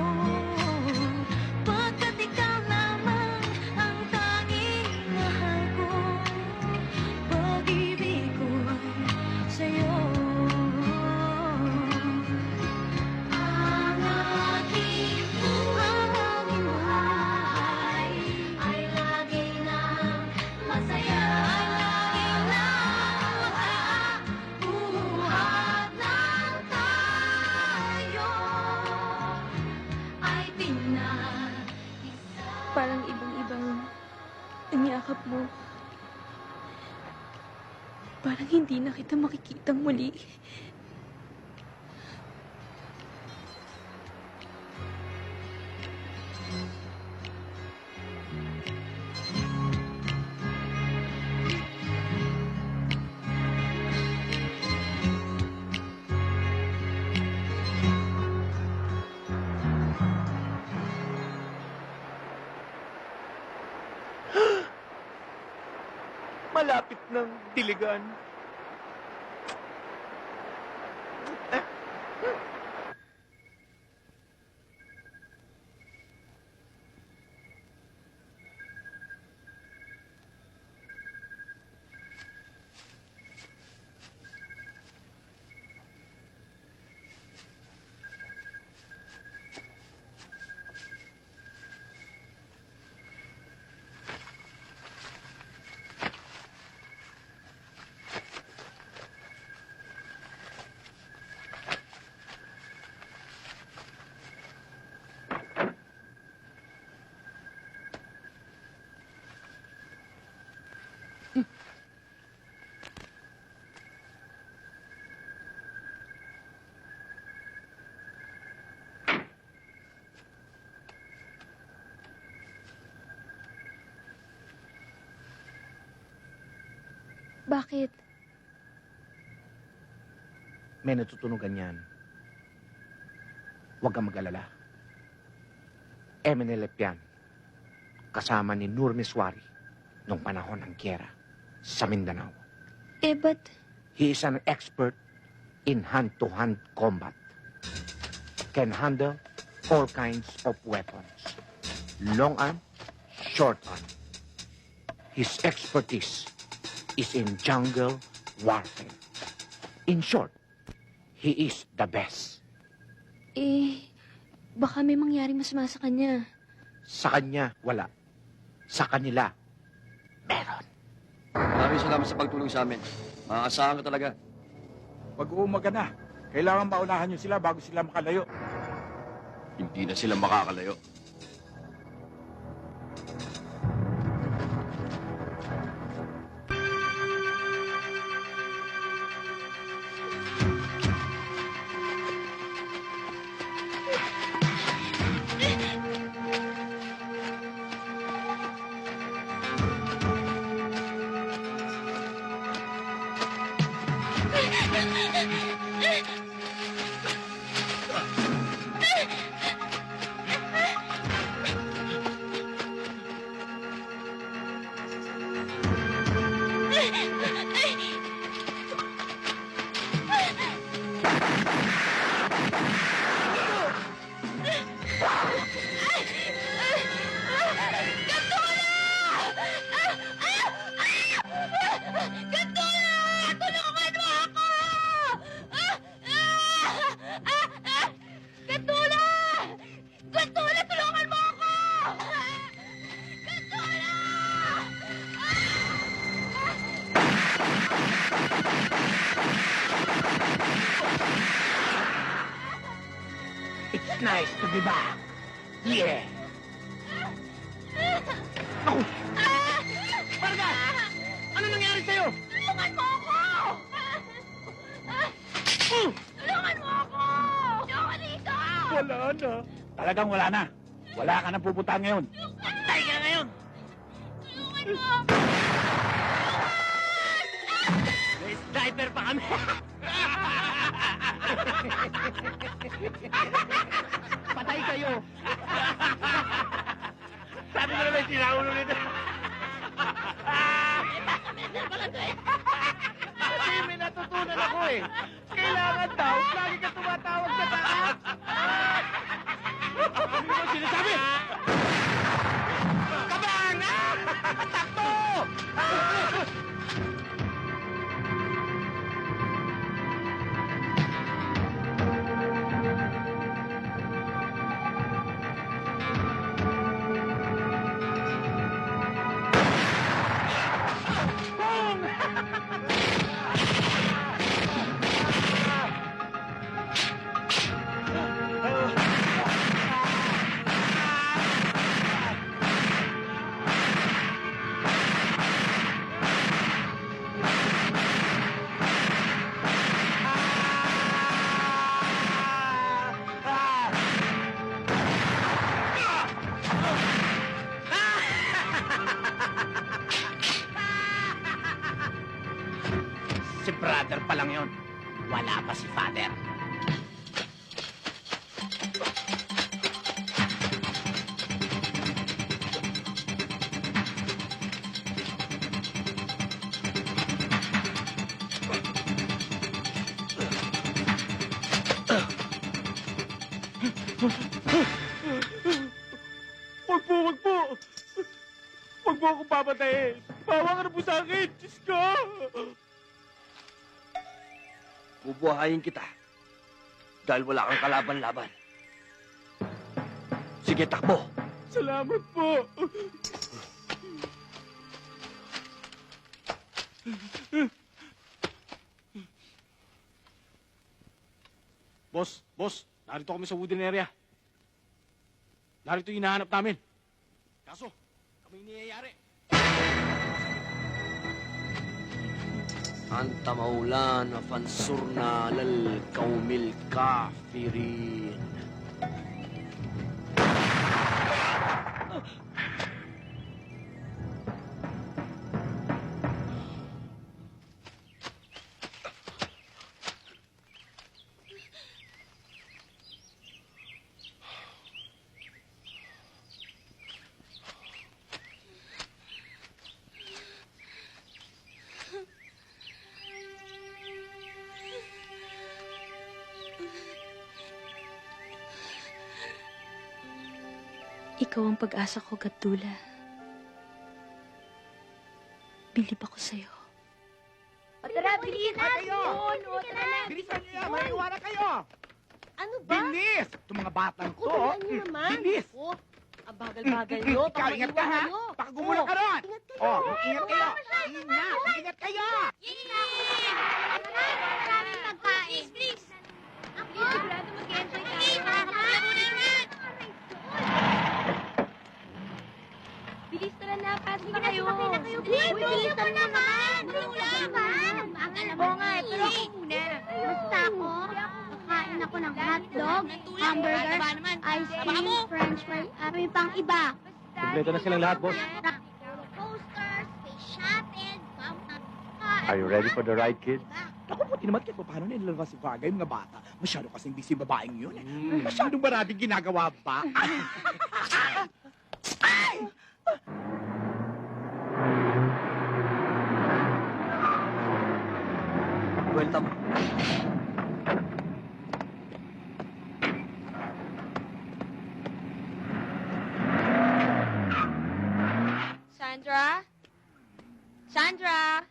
Pagkat ikaw lamang ang tanging mahal ko. Pag-ibig ko'y sa'yo. Ang aking buhay ay lagi nang masaya. Ay lagi nang makabuhat ng tayo ay pinag-isa. Parang ibang-ibang ang yakap mo. Parang hindi na kita makikitang muli. Malapit ng diligan. Bakit? May natutunugan yan. Huwag kang mag-alala. Emenelep yan. Kasama ni Nur Miswari nung panahon ng gyera sa Mindanao. But... He is an expert in hand-to-hand combat. Can handle all kinds of weapons. Long arm, short arm. His expertise is in jungle warfare. In short, he is the best. Baka may mangyaring masama sa kanya. Sa kanya, wala. Sa kanila, meron. Maraming salamat sa pagtulong sa amin. Maaasahan ka talaga. Pag-uumaga na, kailangan maunahan niyo sila bago sila makalayo. Hindi na sila makakalayo. It's nice to be back. Yeah. Marga! Ano nangyari sa'yo? Tulungan mo ako! Tulungan mo ako! Tulungan dito! Wala na. Talagang wala na. Wala ka nang pupuntahan ngayon. Patay ka ngayon! Tulungan mo! May sniper pa kami! Patay kayo. Sabi mo naman sinaulo nito. Kasi may natutunan ako eh. Kailangan daw, lagi ka tumatawag sa taas. Ano ba sinasabi? Kabang! Takbo! Si brother pa lang yun. Wala pa si father. Wag po, wag po. Wag po akong papatayin. Bawa ka na po sa akin. Diyos ko. Bubuhayin kita. Dahil wala kang kalaban-laban. Sige, takbo. Salamat po. Boss, narito kami sa wooden area. Narito yung hinahanap namin. Kaso, kami niyayari. أنت مولانا فانصرنا على القوم الكافرين. Ikaw ang pag-asa ko, Gatdula. Bilib ako sa'yo. O tara, bilisan na! Bilisan niyo yan! Maiiwanan kayo! Ano ba? Bilis! Itong mga batang to. Kutulan niyo naman. Bilis! Oh, ang bagal-bagal niyo. Ikaw, ingat ka ha! Baka gumulang ka ron! Ingat kayo. Oh, ingat kayo! Ingat kayo! Maraming pagkain. Please. Ako? Sigurado mag-enjoy tayo. Bilis tara na, pasok na kayo. Bilis mo naman. Oo nga, pero ako muna. Basta ako, kakain ako ng hotdog, hamburger, ice cream, french fries, at may pang iba. Kompleto na silang lahat, boss. Posters, space shuttle, Are you ready for the ride, kid? Ako po, tinamat kayo paano nilalabas si Varga yung mga bata. Masyado kasing busy babaeng yun eh. Masyadong maraming ginagawa ba? Ay! Buwelta mo. Sandra? Sandra?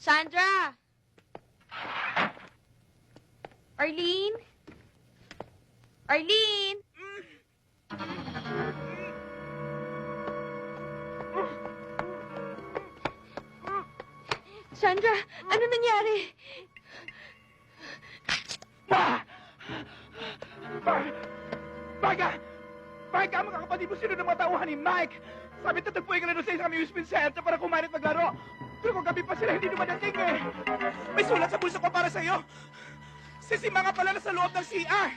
Sandra? Arlene? Arlene? Sandra, ano nangyari? Varga! Varga, mga kapatid mo, sino ng mga tauhan ni Mike? Sabi tatagpuin ka na doon sa isang amusement center para kumain at maglaro. Pero kung gabi pa sila, hindi dumadating eh. May sulat sa bulsa ko para sa'yo. Sisima nga pala na sa loob ng CR.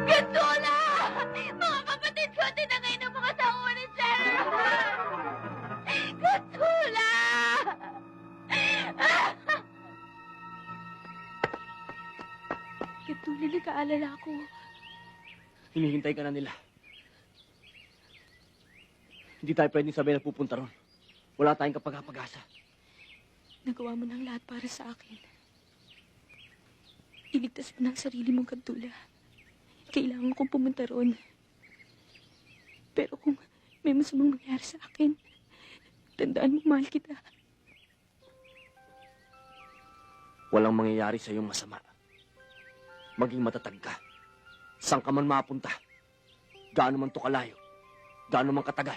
Gandula! Mga kapatid ko, tinangay ng mga tauhan ni General! Gandula! Ito, nagkaalala ko. Hinihintay ka na nila. Hindi tayo pwedeng sabihin na pupunta ron. Wala tayong kapag-apag-asa. Nagawa mo ng lahat para sa akin. Iligtas mo ng sarili mong Gandula. Kailangan kong pumunta ron. Pero kung may masamang mangyari sa akin, tandaan mo, mahal kita. Walang mangyayari sa iyong masama. Maging matatag ka. Saan ka man mapunta. Gaano man to kalayo. Gaano man katagal.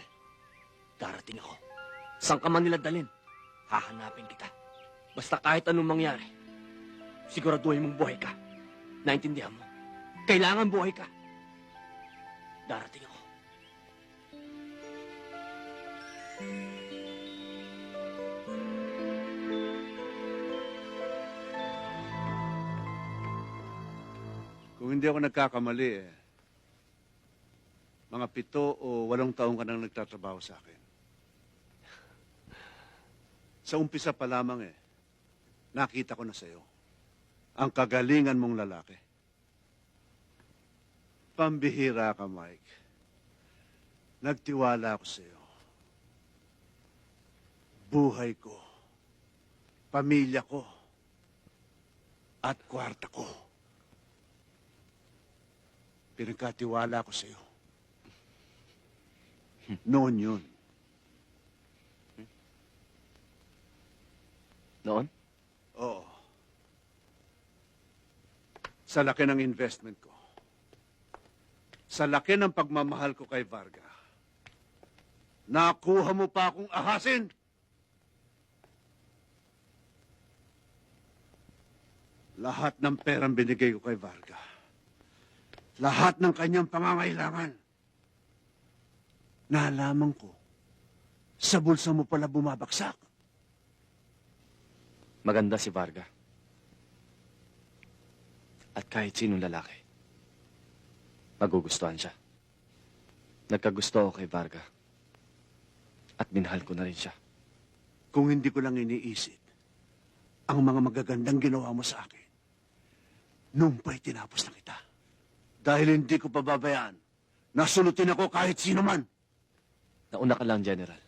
Darating ako. Saan ka man nila dalhin. Hahanapin kita. Basta kahit anong mangyari. Siguraduhin mong buhay ka. Naintindihan mo? Kailangan buhay ka. Darating ako. Kung hindi ako nagkakamali mga 7 o 8 taong ka nang nagtatrabaho sa akin. Sa umpisa pa lamang nakita ko na sa'yo ang kagalingan mong lalaki. Pambihira ka, Mike. Nagtiwala ako sa'yo. Buhay ko, pamilya ko, at kwarta ko. Pinagkatiwala ko sa'yo. Noon yun. Noon? Oo. Sa laki ng investment ko. Sa laki ng pagmamahal ko kay Varga. Nakuha mo pa akong ahasin. Lahat ng perang binigay ko kay Varga. Lahat ng kanyang pangangailangan. Nalaman ko, sa bulsa mo pala bumabagsak. Maganda si Varga. At kahit sinong lalaki, magugustuhan siya. Nagkagusto ako kay Varga. At minahal ko na rin siya. Kung hindi ko lang iniisip ang mga magagandang ginawa mo sa akin, nung pa'y tinapos na kita. Dahil hindi ko pababayaan, nasulutin ako kahit sino man. Nauna ka lang, General.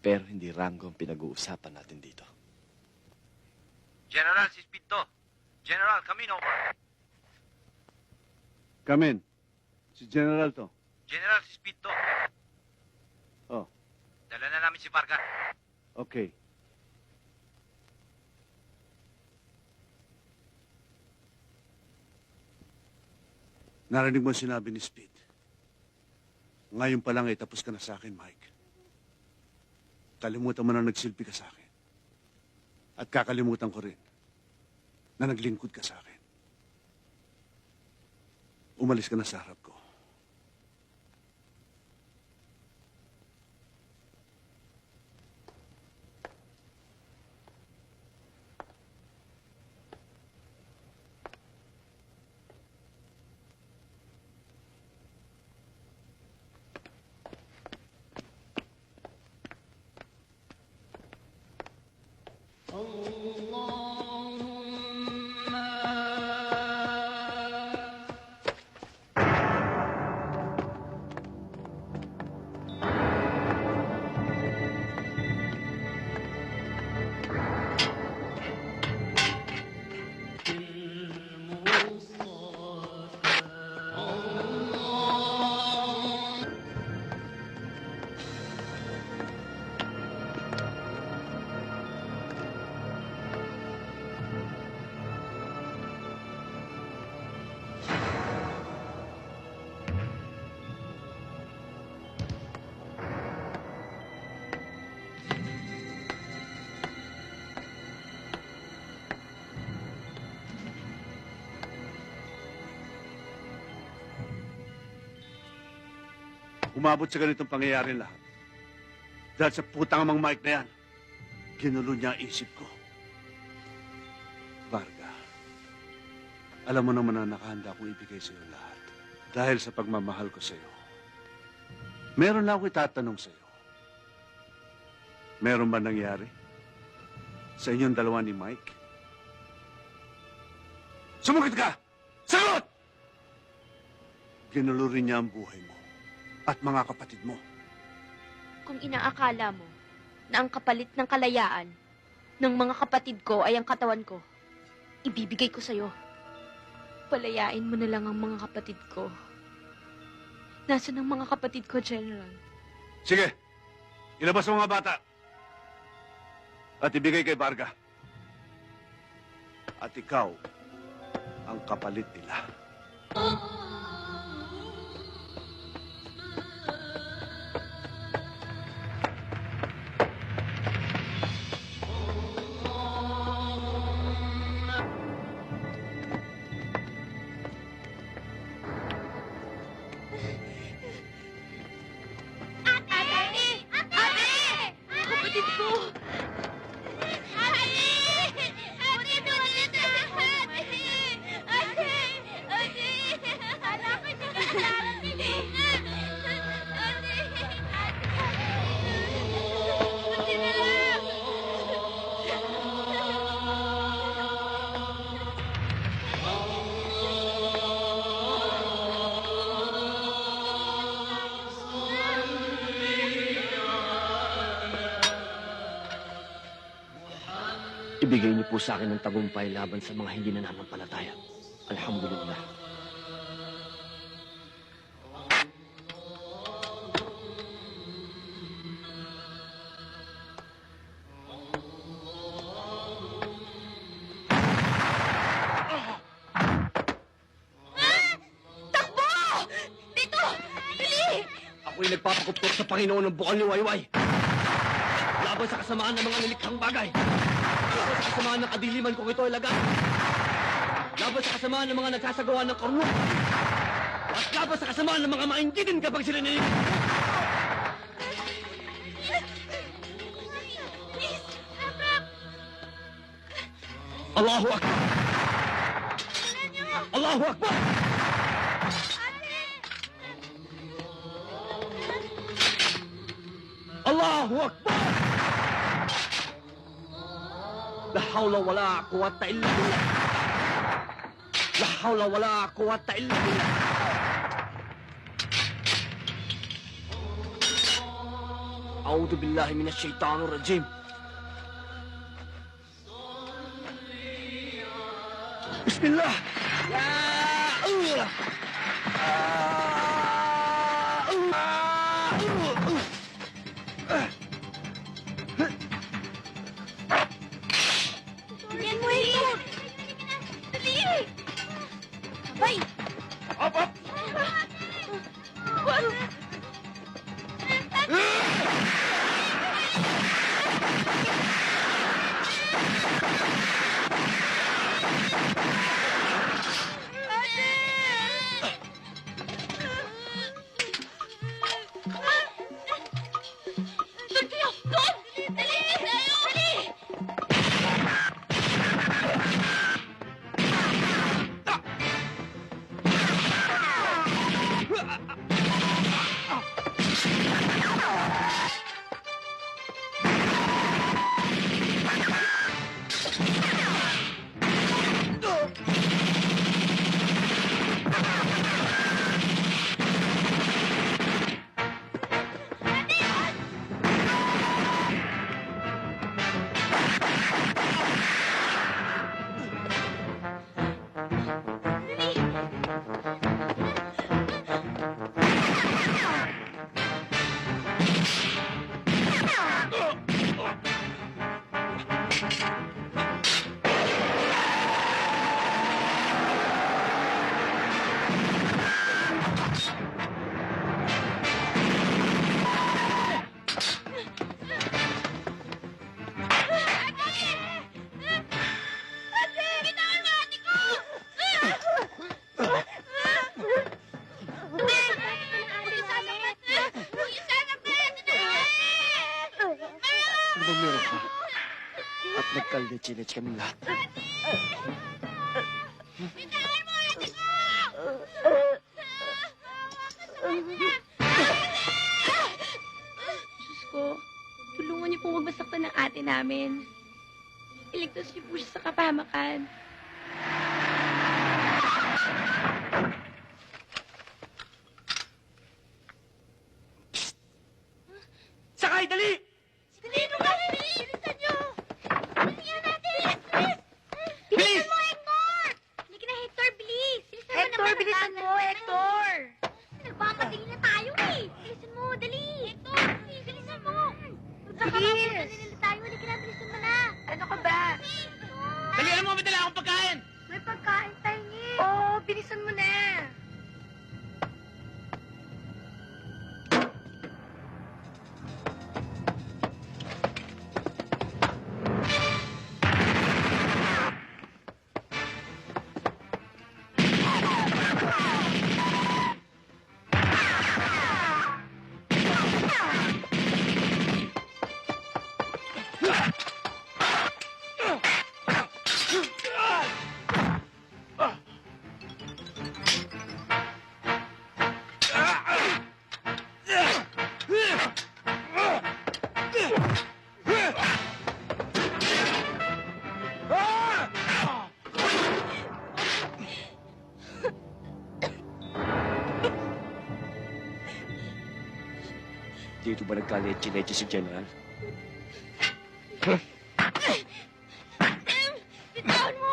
Pero hindi Rango ang pinag-uusapan natin dito. General, si Spinto. General, come in over. Come in. Si General to. General, si Speed to. Oh, Dala na namin si Varga. okay. Narinig mo ang sinabi ni Speed. Ngayon pa lang ay tapos ka na sa akin, Mike. Kalimutan mo na nagsilbi ka sa akin. At kakalimutan ko rin na naglingkod ka sa akin. Umalis ka na sa harap ko. Umabot sa ganitong pangyayari lahat. Dahil sa putang amang Mike na yan, ginulo niya ang isip ko. Varga, alam mo naman na nakahanda akong ibigay sa iyo lahat. Dahil sa pagmamahal ko sa iyo. Meron lang ako itatanong sa iyo. Meron ba nangyari sa inyong dalawa ni Mike? Sumagot ka! Sagot! Ginulo rin niya ang buhay mo at mga kapatid mo. Kung inaakala mo na ang kapalit ng kalayaan ng mga kapatid ko ay ang katawan ko, ibibigay ko sa'yo. Palayain mo na lang ang mga kapatid ko. Nasaan ang mga kapatid ko, General? Sige, ilabas mo mga bata. At ibigay kay Varga. At ikaw ang kapalit nila. Kapatid ko! Ibigay niyo po sa akin ng tagumpay laban sa mga hindi nananampalataya. Alhamdulillah. Takbo! Dito! Bili! Ako'y nagpapakupkop sa Panginoon ng bukal ni Wayway. Laban sa kasamaan ng mga nilikhang bagay. Laban sa kasamaan ng kadiliman kung ito ay lagat. Laban sa kasamaan ng mga nagsasagawa ng karunong. At laban sa kasamaan ng mga mainggidin kapag sila nilig. Allahu Akbar! Allahu Akbar! Allahu Akbar! La hawla wala quwwata illa billah. La hawla wala quwwata illa billah. A'udhu billahi minash shaitanir rajim. Bismillah. Ya Allah. At nagkalechilech kaming lahat. Bitawan mo ate ko! Diyos ko, tulungan niyo pong magsaktan ng ate namin. Iligtas niyo po siya sa kapahamakan. Sakay, dali! Dali mo kami! Bilisan niyo! Bilisan natin! Bilis! Bilis! Bilisan mo, Hector! Halika na, Hector, bilis! Bilisan mo Hector, naman, bilisan mo, nagtagal Hector! Nagmamadali na tayo eh! Bilisan mo, dali! Hector, bilisan mo! Bilis! Madali na tayo, halika na, bilisan mo na! Ano ka ba? Dalihan mo, madala akong pagkain! May pagkain tayo eh! Oo, bilisan mo na! Dito ba nagkalechilech si General? Bitawan mo!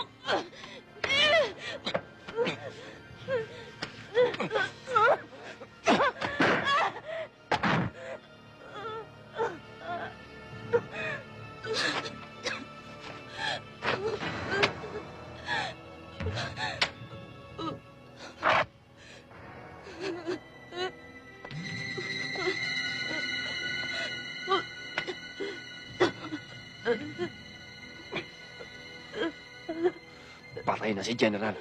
Patay na si General.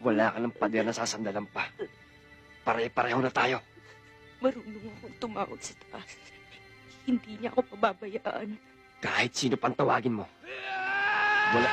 Wala ka ng pader na sasandalan pa. Pare-pareho na tayo. Marunong akong tumawag sa taas. Hindi niya ako pababayaan. Kahit sino pang tawagin mo. Wala.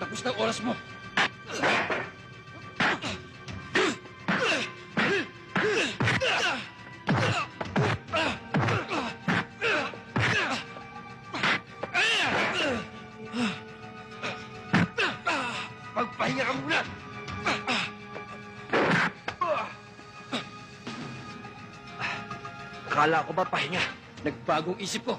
Tapos na ang oras mo. Magpahinga ka muna! Akala ko ba pahinga? Nagbagong isip ko.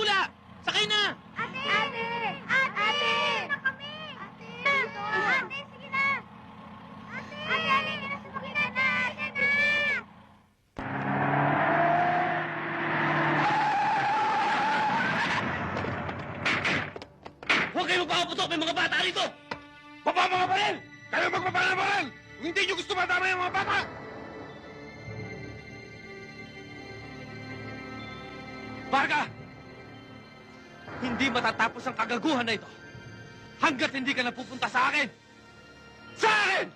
Tula! Sakay na! Ate! Ate! Ate! Na kami! Ate! Ate, sige na! Ate! Ate, halika na sa makina na! Halika na! Huwag kayo magpakaputok! May mga bata rito! Baba mga baril! Kayo magbaba ng baril! Kung hindi nyo gusto matama yung mga bata! Barga! Hindi matatapos ang kagaguhan na ito hanggat hindi ka napupunta sa akin! Sa akin!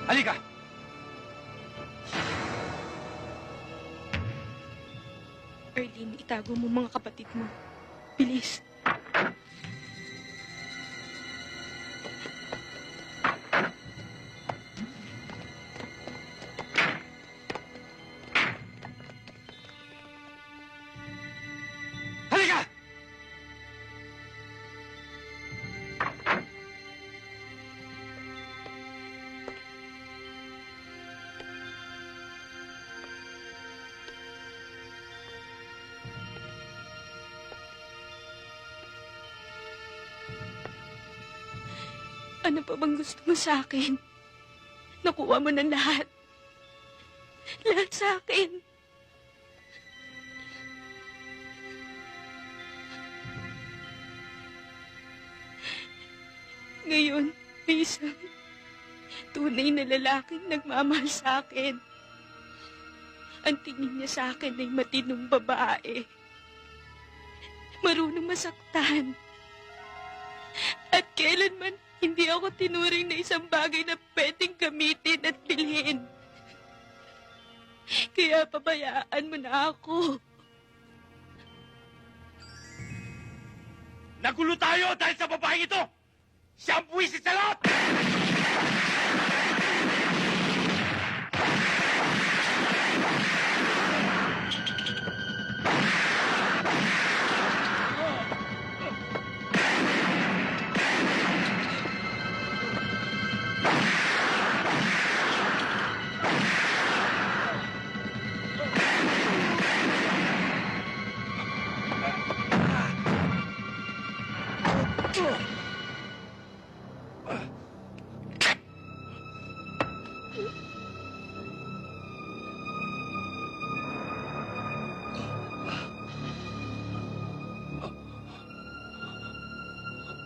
Halika! Arlene, itago mo mga kapatid mo. Bilis. Halika! Ano pa bang gusto mo sa akin? Nakuha mo na lahat. Lahat sa akin. Ngayon, may isang tunay na lalaking nagmamahal sa akin. Ang tingin niya sa akin ay matinong babae. Marunong masaktan. At kailanman hindi ako tinuring na isang bagay na pwedeng gamitin at bilhin. Kaya pabayaan mo na ako. Nagulo tayo dahil sa babaeng ito! Siya ang buwisit sa lahat!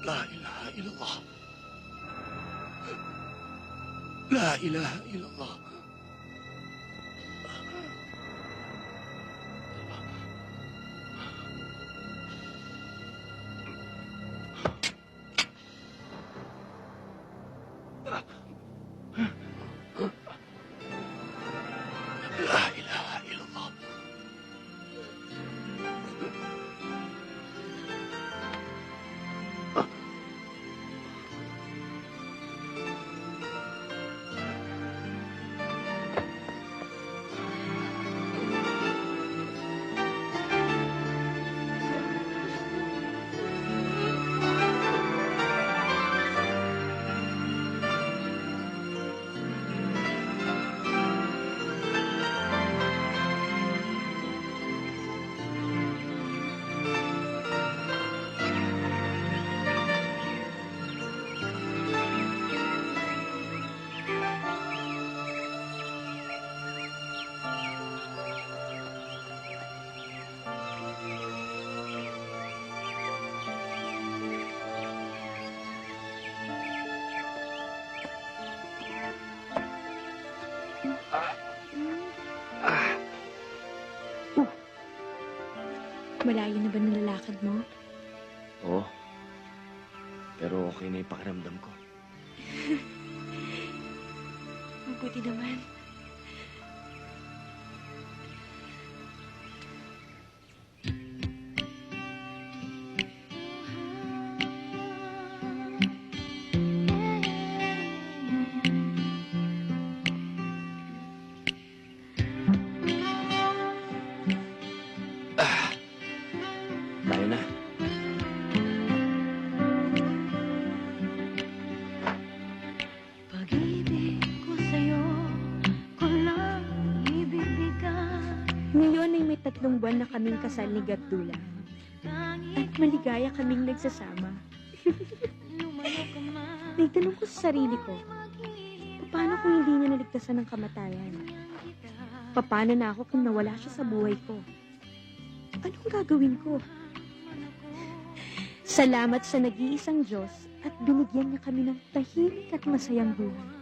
La ilaha illallah. La ilaha illallah. La ilaha illallah. Malayo na ba nilalakad mo? Oo. Pero okay na yung pakiramdam ko. Mabuti naman. Tayo na. Pag-ibig ko sa'yo Ngayon ay may 3 buwan na kaming kasal ni Gabdula. At maligaya kaming nagsasama. Nagtanong ko sa sarili ko, paano kung hindi niya naligtasan ng kamatayan? Paano na ako kung nawala siya sa buhay ko? Anong gagawin ko? Salamat sa nag-iisang Diyos at binigyan niya kami ng tahimik at masayang buhay.